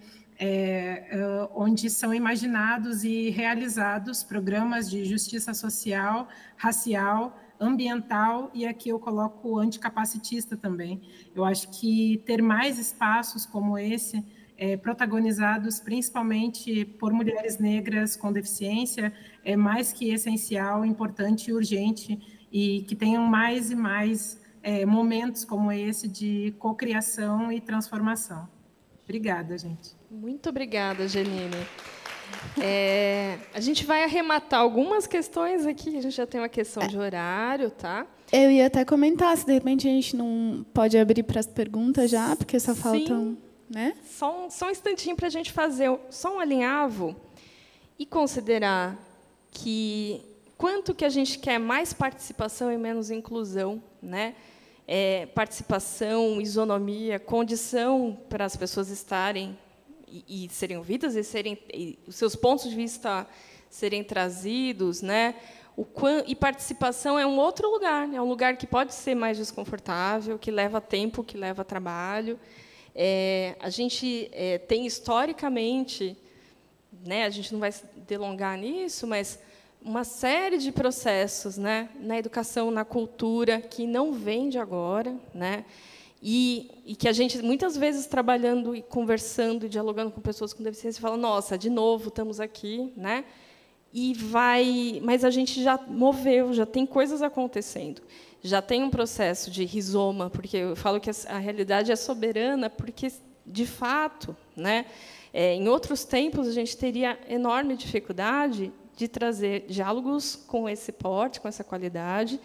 onde são imaginados e realizados programas de justiça social, racial, ambiental, e aqui eu coloco anticapacitista também. Eu acho que ter mais espaços como esse, protagonizados principalmente por mulheres negras com deficiência, é mais que essencial, importante e urgente, e que tenham mais e mais momentos como esse de cocriação e transformação. Obrigada, gente. Muito obrigada, Janine. A gente vai arrematar algumas questões aqui, a gente já tem uma questão de horário, tá? Eu ia até comentar, se de repente a gente não pode abrir para as perguntas já, porque só faltam... Né? Só um instantinho para a gente fazer só um alinhavo e considerar que quanto que a gente quer mais participação e menos inclusão, né? Participação, isonomia, condição para as pessoas estarem e serem ouvidas e os seus pontos de vista serem trazidos, né? E participação é um outro lugar, é um lugar que pode ser mais desconfortável, que leva tempo, que leva trabalho. A gente tem historicamente, né? A gente não vai se delongar nisso, mas uma série de processos, né, na educação, na cultura, que não vem de agora, né, e que a gente, muitas vezes, trabalhando e conversando e dialogando com pessoas com deficiência, fala, nossa, de novo, estamos aqui, né, mas a gente já moveu, já tem coisas acontecendo, já tem um processo de rizoma, porque eu falo que a realidade é soberana, porque, de fato, né, em outros tempos, a gente teria enorme dificuldade de trazer diálogos com esse porte, com essa qualidade.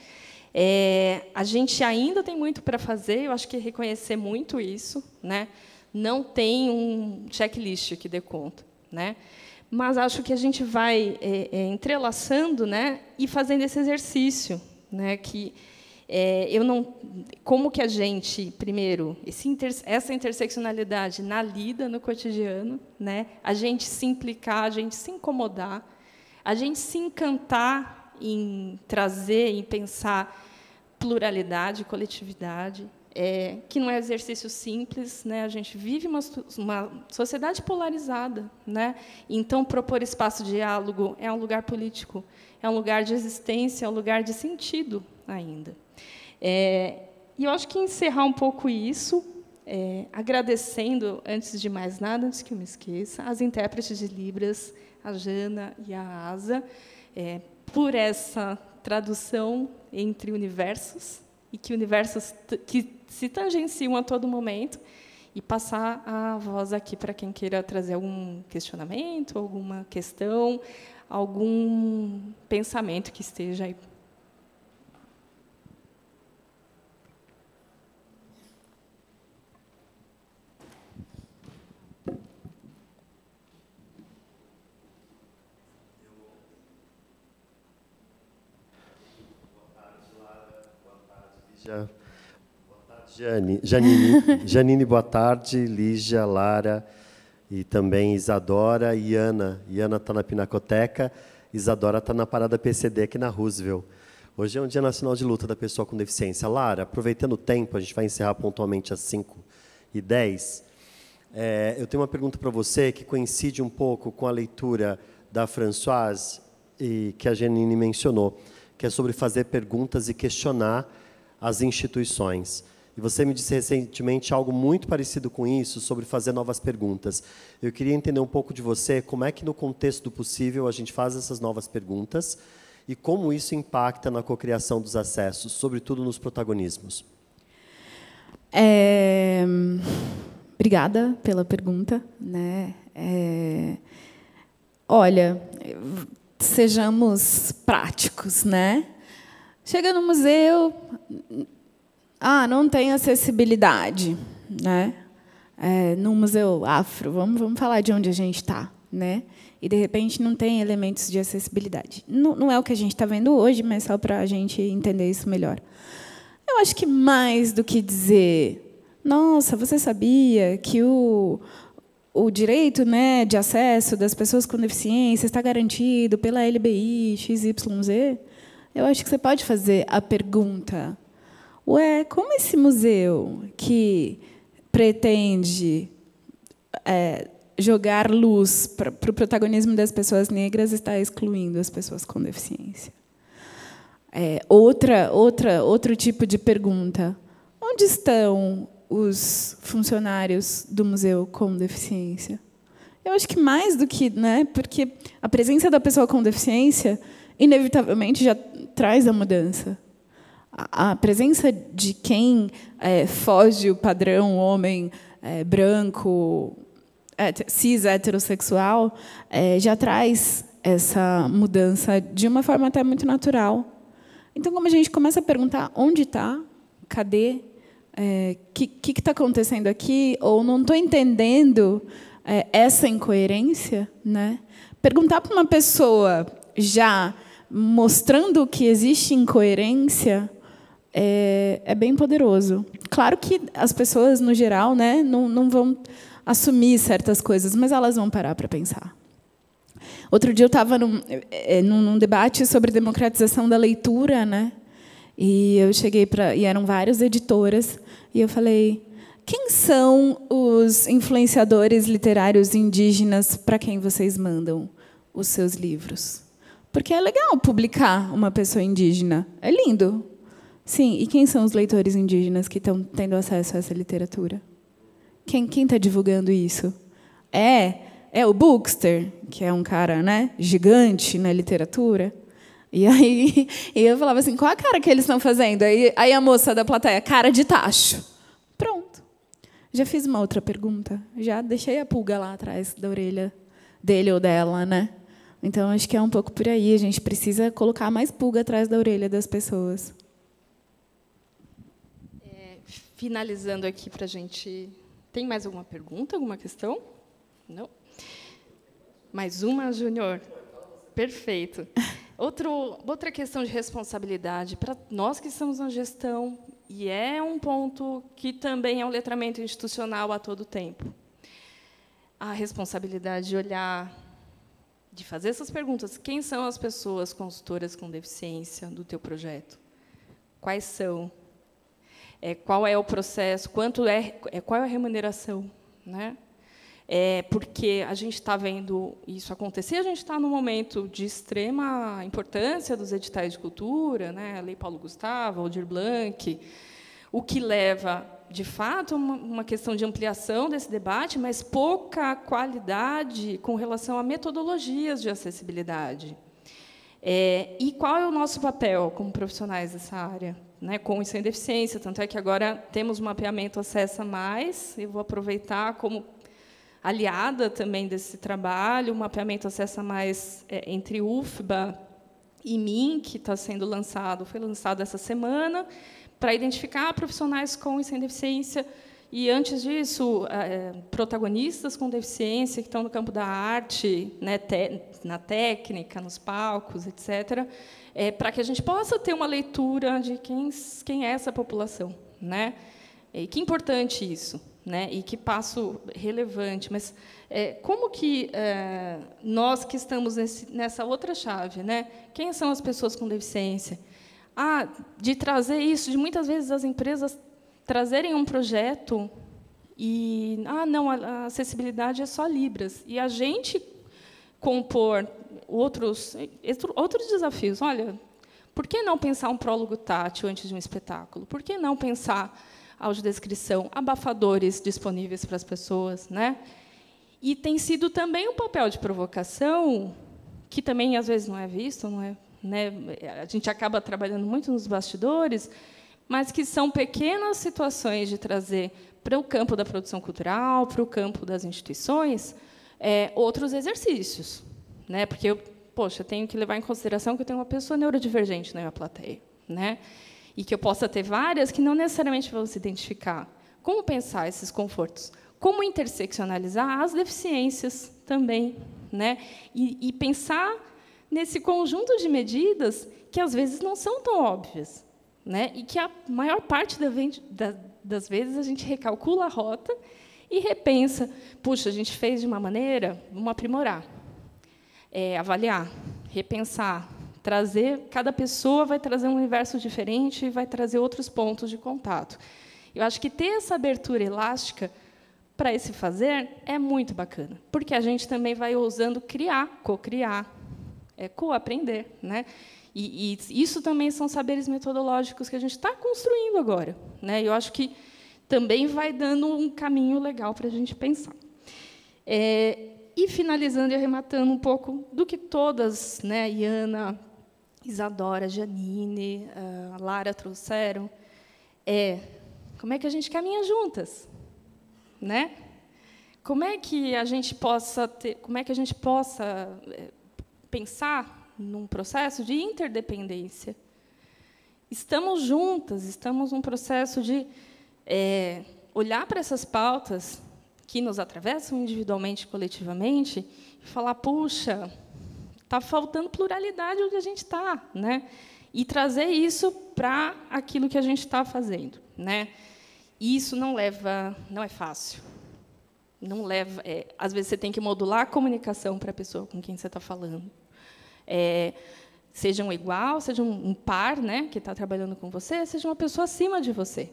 A gente ainda tem muito para fazer, eu acho que reconhecer muito isso, né? Não tem um checklist que dê conta, né? Mas acho que a gente vai entrelaçando, né? E fazendo esse exercício, né? Que como que a gente, primeiro, essa interseccionalidade na lida, no cotidiano, né? A gente se implicar, a gente se incomodar, a gente se encantar em trazer, em pensar pluralidade, coletividade, que não é exercício simples, né? A gente vive uma sociedade polarizada, né? Então, propor espaço de diálogo é um lugar político, é um lugar de existência, é um lugar de sentido ainda. E eu acho que encerrar um pouco isso, agradecendo, antes de mais nada, antes que eu me esqueça, as intérpretes de Libras, a Jana e a Asa, por essa tradução entre universos, e que universos que se tangenciam a todo momento, e passar a voz aqui para quem queira trazer algum questionamento, alguma questão, algum pensamento que esteja aí. Boa tarde, Janine, boa tarde, Lígia, Lara, e também Isadora e Ana. E Ana está na Pinacoteca. Isadora está na parada PCD aqui na Roosevelt. Hoje é um Dia Nacional de Luta da Pessoa com Deficiência. Lara, aproveitando o tempo, a gente vai encerrar pontualmente às 5h10. Eu tenho uma pergunta para você que coincide um pouco com a leitura da Françoise e que a Janine mencionou, que é sobre fazer perguntas e questionar as instituições. E você me disse recentemente algo muito parecido com isso, sobre fazer novas perguntas. Eu queria entender um pouco de você, como é que, no contexto do possível, a gente faz essas novas perguntas e como isso impacta na cocriação dos acessos, sobretudo nos protagonismos. Obrigada pela pergunta, né? Olha, sejamos práticos, né? Chega no museu, não tem acessibilidade, né? No Museu Afro, vamos falar de onde a gente está, né? E, de repente, não tem elementos de acessibilidade. Não é o que a gente está vendo hoje, mas só para a gente entender isso melhor. Eu acho que mais do que dizer, nossa, você sabia que o direito, né, de acesso das pessoas com deficiência está garantido pela LBI, XYZ, eu acho que você pode fazer a pergunta, como esse museu que pretende jogar luz para o protagonismo das pessoas negras está excluindo as pessoas com deficiência? Outro tipo de pergunta. Onde estão os funcionários do museu com deficiência? Eu acho que mais do que... né, porque a presença da pessoa com deficiência, inevitavelmente, já traz a mudança. A presença de quem foge o padrão homem branco, cis, heterossexual, já traz essa mudança de uma forma até muito natural. Então, como a gente começa a perguntar onde está, cadê, que está acontecendo aqui, ou não estou entendendo essa incoerência, né? Perguntar para uma pessoa já mostrando que existe incoerência é bem poderoso. Claro que as pessoas, no geral, né, não vão assumir certas coisas, mas elas vão parar para pensar. Outro dia eu estava num debate sobre democratização da leitura, né? E eu cheguei e eram várias editoras, e eu falei: quem são os influenciadores literários indígenas para quem vocês mandam os seus livros? Porque é legal publicar uma pessoa indígena, é lindo. Sim, e quem são os leitores indígenas que estão tendo acesso a essa literatura? Quem está divulgando isso? É o Bookster, que é um cara, né, gigante na literatura. E aí eu falava assim, qual a cara que eles estão fazendo? Aí a moça da plateia, cara de tacho. Pronto. Já fiz uma outra pergunta. Já deixei a pulga lá atrás da orelha dele ou dela, né? Então, acho que é um pouco por aí. A gente precisa colocar mais pulga atrás da orelha das pessoas. Finalizando aqui para a gente... Tem mais alguma pergunta, alguma questão? Não? Mais uma, Júnior? Perfeito. Outra questão de responsabilidade para nós que estamos na gestão, e é um ponto que também é um letramento institucional a todo tempo. A responsabilidade de olhar, de fazer essas perguntas. Quem são as pessoas consultoras com deficiência do teu projeto? Quais são? Qual é o processo? Qual é a remuneração? Né? Porque a gente está vendo isso acontecer, a gente está num momento de extrema importância dos editais de cultura, né? A Lei Paulo Gustavo, Aldir Blanc, o que leva, de fato, a uma questão de ampliação desse debate, mas pouca qualidade com relação a metodologias de acessibilidade. E qual é o nosso papel como profissionais dessa área? Né, com e sem deficiência, tanto é que agora temos o mapeamento Acessa Mais, eu vou aproveitar como aliada também desse trabalho, o mapeamento Acessa Mais entre UFBA e MIM, que está sendo lançado, foi lançado essa semana, para identificar profissionais com e sem deficiência, e, antes disso, protagonistas com deficiência que estão no campo da arte, né, na técnica, nos palcos, etc., para que a gente possa ter uma leitura de quem é essa população. Né? E que importante isso. né? E que passo relevante, mas como que nós que estamos nessa outra chave, né? Quem são as pessoas com deficiência? De trazer isso, de muitas vezes as empresas trazerem um projeto e não, a acessibilidade é só Libras, e a gente compor outros desafios. Olha, por que não pensar um prólogo tátil antes de um espetáculo? Por que não pensar audiodescrição, abafadores disponíveis para as pessoas, né? E tem sido também um papel de provocação, que também às vezes não é visto, não é, né? A gente acaba trabalhando muito nos bastidores, mas que são pequenas situações de trazer para o campo da produção cultural, para o campo das instituições, outros exercícios, né? Porque eu tenho que levar em consideração que eu tenho uma pessoa neurodivergente na minha plateia, né? E que eu possa ter várias que não necessariamente vão se identificar. Como pensar esses confortos? Como interseccionalizar as deficiências também, né? E pensar nesse conjunto de medidas que, às vezes, não são tão óbvias, né? E que, a maior parte das vezes, a gente recalcula a rota e repensa. Puxa, a gente fez de uma maneira, vamos aprimorar. Avaliar, repensar, trazer, cada pessoa vai trazer um universo diferente e vai trazer outros pontos de contato. Eu acho que ter essa abertura elástica para esse fazer é muito bacana, porque a gente também vai ousando criar, co-criar, co-aprender, né? E isso também são saberes metodológicos que a gente está construindo agora, né? Eu acho que também vai dando um caminho legal para a gente pensar. E finalizando e arrematando um pouco do que todas, né, Iana, Isadora, Janine, a Lara trouxeram, como é que a gente caminha juntas, né? Como é que a gente possa pensar num processo de interdependência? Estamos juntas, estamos num processo de olhar para essas pautas que nos atravessam individualmente e coletivamente e falar, puxa, está faltando pluralidade onde a gente está, né? E trazer isso para aquilo que a gente está fazendo, né? E isso não é fácil. Não leva. Às vezes você tem que modular a comunicação para a pessoa com quem você está falando. Seja um igual, seja um par, né, que está trabalhando com você, seja uma pessoa acima de você,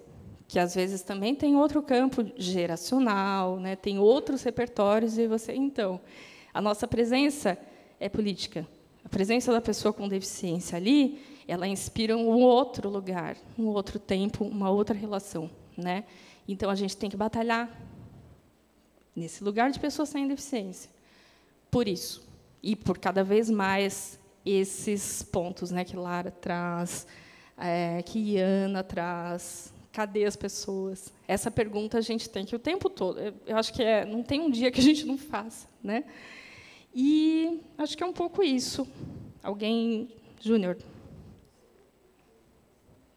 que às vezes também tem outro campo geracional, né, tem outros repertórios, e você. Então, a nossa presença é política. A presença da pessoa com deficiência ali, ela inspira um outro lugar, um outro tempo, uma outra relação, né? Então, a gente tem que batalhar nesse lugar de pessoas sem deficiência. Por isso. E por cada vez mais esses pontos, né, que Lara traz, que Iana traz. Cadê as pessoas? Essa pergunta a gente tem que o tempo todo. Eu acho que não tem um dia que a gente não faça, né? E acho que é um pouco isso. Alguém, Júnior?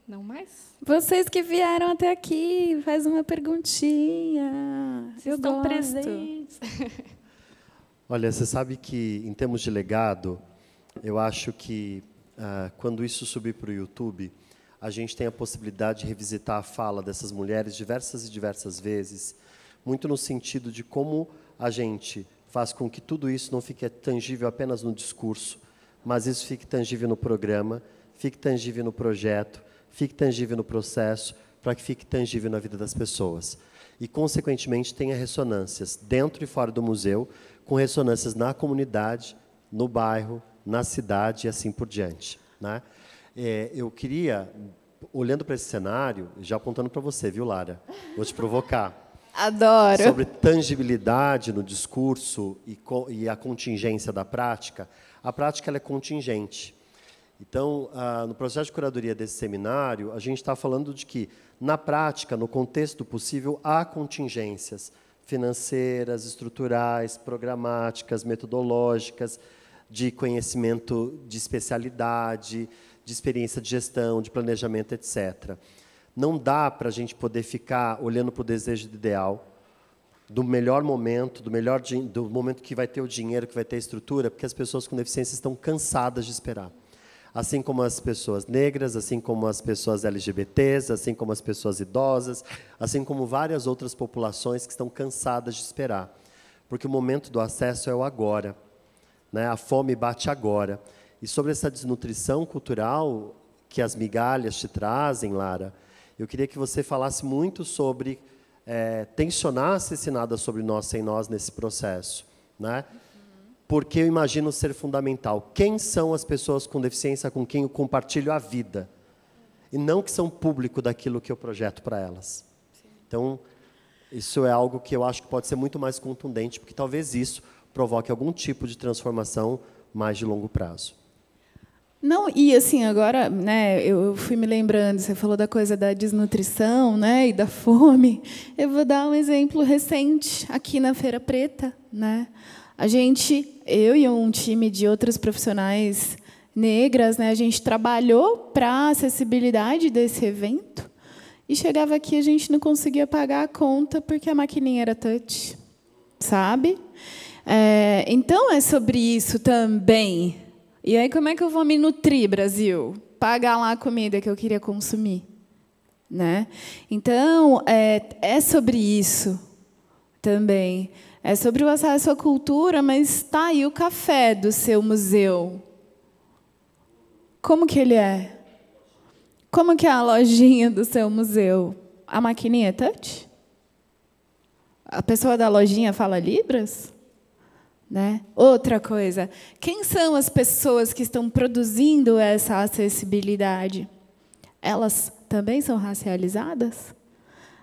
Não mais? Vocês que vieram até aqui, faz uma perguntinha. Vocês estão presentes. Olha, você sabe que, em termos de legado, eu acho que, quando isso subir para o YouTube, a gente tem a possibilidade de revisitar a fala dessas mulheres diversas e diversas vezes, muito no sentido de como a gente faz com que tudo isso não fique tangível apenas no discurso, mas isso fique tangível no programa, fique tangível no projeto, fique tangível no processo, para que fique tangível na vida das pessoas. E, consequentemente, tenha ressonâncias dentro e fora do museu, com ressonâncias na comunidade, no bairro, na cidade e assim por diante, né? Eu queria, olhando para esse cenário, já apontando para você, viu, Lara? Vou te provocar. Adoro. Sobre tangibilidade no discurso e a contingência da prática. A prática ela é contingente. Então, no processo de curadoria desse seminário, a gente está falando de que, na prática, no contexto do possível, há contingências financeiras, estruturais, programáticas, metodológicas, de conhecimento de especialidade, de experiência de gestão, de planejamento, etc. Não dá para a gente poder ficar olhando para o desejo ideal, do melhor momento, do momento que vai ter o dinheiro, que vai ter a estrutura, porque as pessoas com deficiência estão cansadas de esperar. assim como as pessoas negras, assim como as pessoas LGBTs, assim como as pessoas idosas, assim como várias outras populações que estão cansadas de esperar. Porque o momento do acesso é o agora, né? A fome bate agora. E sobre essa desnutrição cultural que as migalhas te trazem, Lara, eu queria que você falasse muito sobre, tensionasse esse nada sobre nós, sem nós, nesse processo, né? Porque eu imagino ser fundamental. Quem são as pessoas com deficiência com quem eu compartilho a vida? E não que são público daquilo que eu projeto para elas. Então, isso é algo que eu acho que pode ser muito mais contundente, porque talvez isso provoque algum tipo de transformação mais de longo prazo. Não, e assim, agora, né, eu fui me lembrando, você falou da coisa da desnutrição, né, e da fome. Eu vou dar um exemplo recente aqui na Feira Preta, né? Eu e um time de outros profissionais negras, né, a gente trabalhou para a acessibilidade desse evento e chegava aqui a gente não conseguia pagar a conta porque a maquininha era touch, sabe? Então é sobre isso também. E aí como é que eu vou me nutrir, Brasil? Pagar lá a comida que eu queria consumir, né? Então é sobre isso também. É sobre o acesso à cultura, mas está aí o café do seu museu. Como que ele é? Como que é a lojinha do seu museu? A maquininha é touch? A pessoa da lojinha fala Libras? Né? Outra coisa, quem são as pessoas que estão produzindo essa acessibilidade? Elas também são racializadas?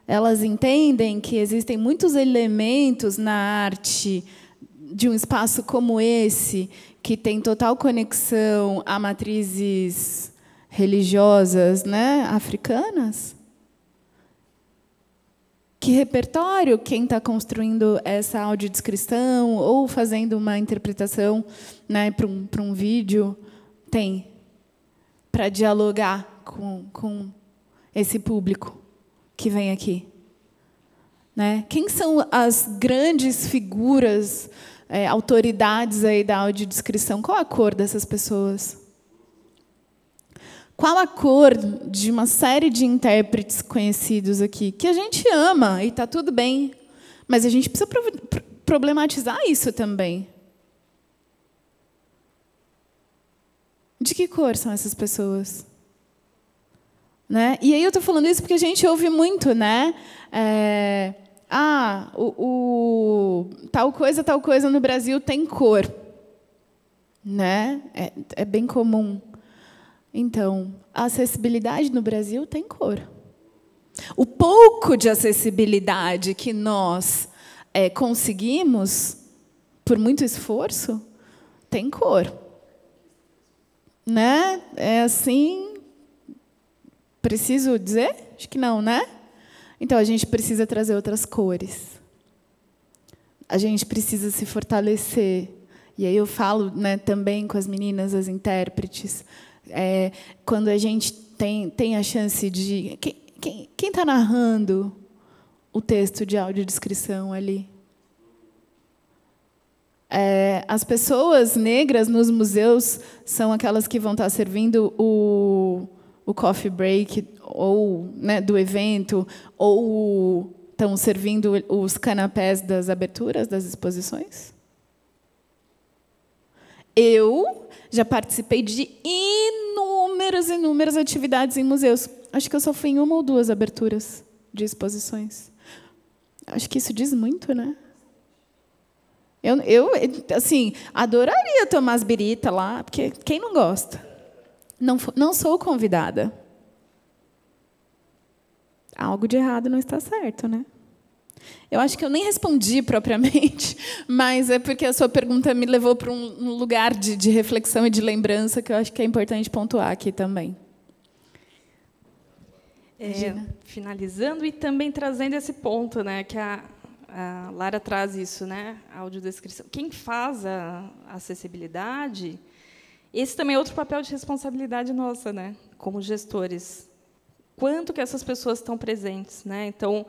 Elas entendem que existem muitos elementos na arte de um espaço como esse, que tem total conexão a matrizes religiosas, né, africanas? Que repertório quem está construindo essa audiodescrição ou fazendo uma interpretação, né, para um vídeo tem para dialogar com esse público que vem aqui, né? Quem são as grandes figuras, autoridades aí da audiodescrição? Qual a cor dessas pessoas? Qual a cor de uma série de intérpretes conhecidos aqui, que a gente ama, e está tudo bem, mas a gente precisa problematizar isso também. De que cor são essas pessoas? Né? E aí eu estou falando isso porque a gente ouve muito, né? Tal coisa no Brasil tem cor. Né? É bem comum. Então, a acessibilidade no Brasil tem cor. O pouco de acessibilidade que nós conseguimos, por muito esforço, tem cor. Né? É assim... Preciso dizer? Acho que não, né? Então, a gente precisa trazer outras cores. A gente precisa se fortalecer. E aí eu falo, né, também com as meninas, as intérpretes, quando a gente tem a chance de... Quem está narrando o texto de audiodescrição ali? As pessoas negras nos museus são aquelas que vão estar servindo o coffee break ou, né, do evento, ou estão servindo os canapés das aberturas das exposições? Eu já participei de inúmeras atividades em museus. Acho que eu só fui em 1 ou 2 aberturas de exposições. Acho que isso diz muito, né? Eu assim, adoraria tomar as birita lá, porque quem não gosta? Não sou convidada. Algo de errado não está certo, né? Eu acho que eu nem respondi propriamente, mas é porque a sua pergunta me levou para um lugar de reflexão e de lembrança que eu acho que é importante pontuar aqui também. Finalizando e também trazendo esse ponto, né, que a Lara traz isso, né, a audiodescrição. Quem faz a acessibilidade... Esse também é outro papel de responsabilidade nossa, né, como gestores. Quanto que essas pessoas estão presentes, né? Então,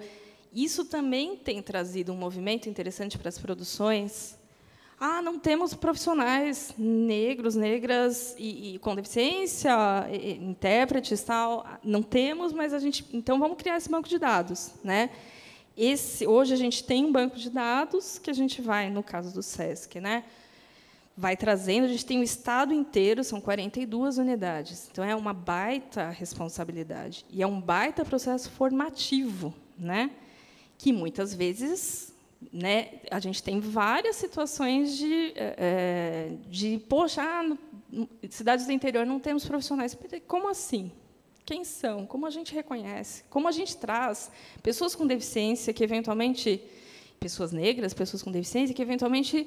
isso também tem trazido um movimento interessante para as produções. não temos profissionais negros, negras e com deficiência, intérpretes, tal. Não temos, mas então vamos criar esse banco de dados, né? Hoje a gente tem um banco de dados que a gente vai, no caso do SESC, né? Vai trazendo, a gente tem o estado inteiro, são 42 unidades. Então, é uma baita responsabilidade. E é um baita processo formativo, né? Que, muitas vezes, né, a gente tem várias situações poxa, cidades do interior não temos profissionais. Como assim? Quem são? Como a gente reconhece? Como a gente traz pessoas com deficiência que, eventualmente, pessoas negras, pessoas com deficiência, que, eventualmente,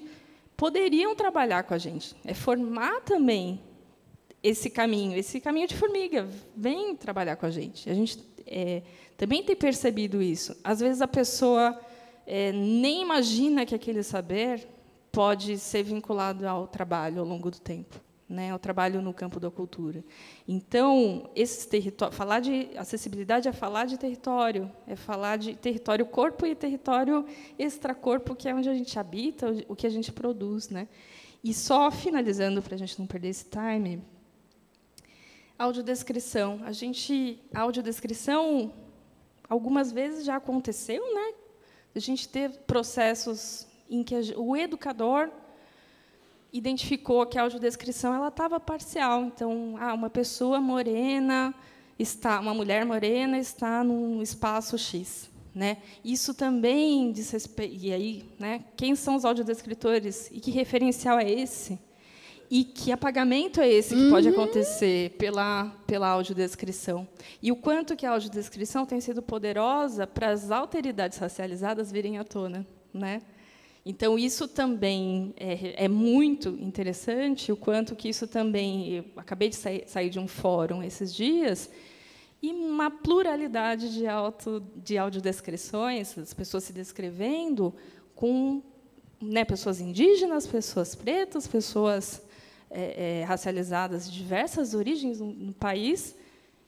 poderiam trabalhar com a gente. É formar também esse caminho de formiga. Vem trabalhar com a gente. A gente também tem percebido isso. Às vezes, a pessoa nem imagina que aquele saber pode ser vinculado ao trabalho ao longo do tempo, né, ao trabalho no campo da cultura. Então, falar de acessibilidade é falar de território, é falar de território corpo e território extracorpo, que é onde a gente habita, o que a gente produz, né? E só finalizando, para a gente não perder esse time, audiodescrição. A audiodescrição, algumas vezes já aconteceu, né? A gente ter processos em que o educador identificou que a audiodescrição ela estava parcial. Então, uma pessoa morena uma mulher morena está num espaço X, né? Isso também diz respeito. E aí, né? Quem são os audiodescritores e que referencial é esse? E que apagamento é esse que pode acontecer pela audiodescrição? E o quanto que a audiodescrição tem sido poderosa para as alteridades racializadas virem à tona, né? Então, isso também é muito interessante, o quanto que isso também... Eu acabei de sair de um fórum esses dias, e uma pluralidade de audiodescrições, as pessoas se descrevendo com, né, pessoas indígenas, pessoas pretas, pessoas racializadas de diversas origens no país.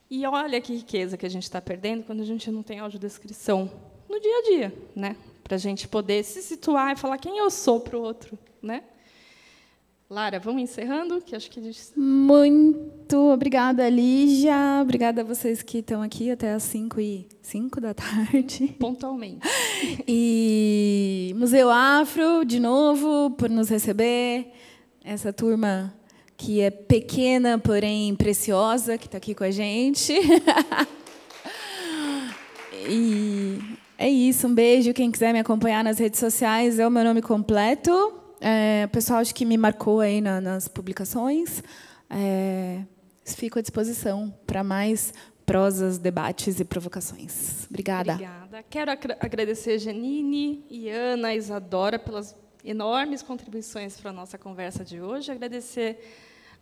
E olha que riqueza que a gente está perdendo quando a gente não tem audiodescrição no dia a dia, né? Para a gente poder se situar e falar quem eu sou para o outro, né? Lara, vamos encerrando, que acho que muito obrigada, Lígia. Obrigada a vocês que estão aqui até às 5h05 da tarde. Pontualmente. E Museu Afro, de novo, por nos receber. Essa turma que é pequena, porém preciosa, que está aqui com a gente. E é isso, um beijo. Quem quiser me acompanhar nas redes sociais, é o meu nome completo. O pessoal acho que me marcou aí nas publicações. Fico à disposição para mais prosas, debates e provocações. Obrigada. Obrigada. Quero agradecer a Janine e Ana, a Isadora, pelas enormes contribuições para a nossa conversa de hoje. Agradecer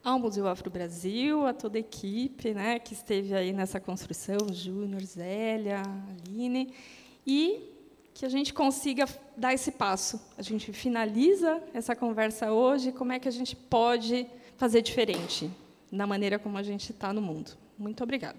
ao Museu Afro Brasil, a toda a equipe, né, que esteve aí nessa construção, Júnior, Zélia, Aline, e que a gente consiga dar esse passo. A gente finaliza essa conversa hoje, como é que a gente pode fazer diferente na maneira como a gente está no mundo. Muito obrigada.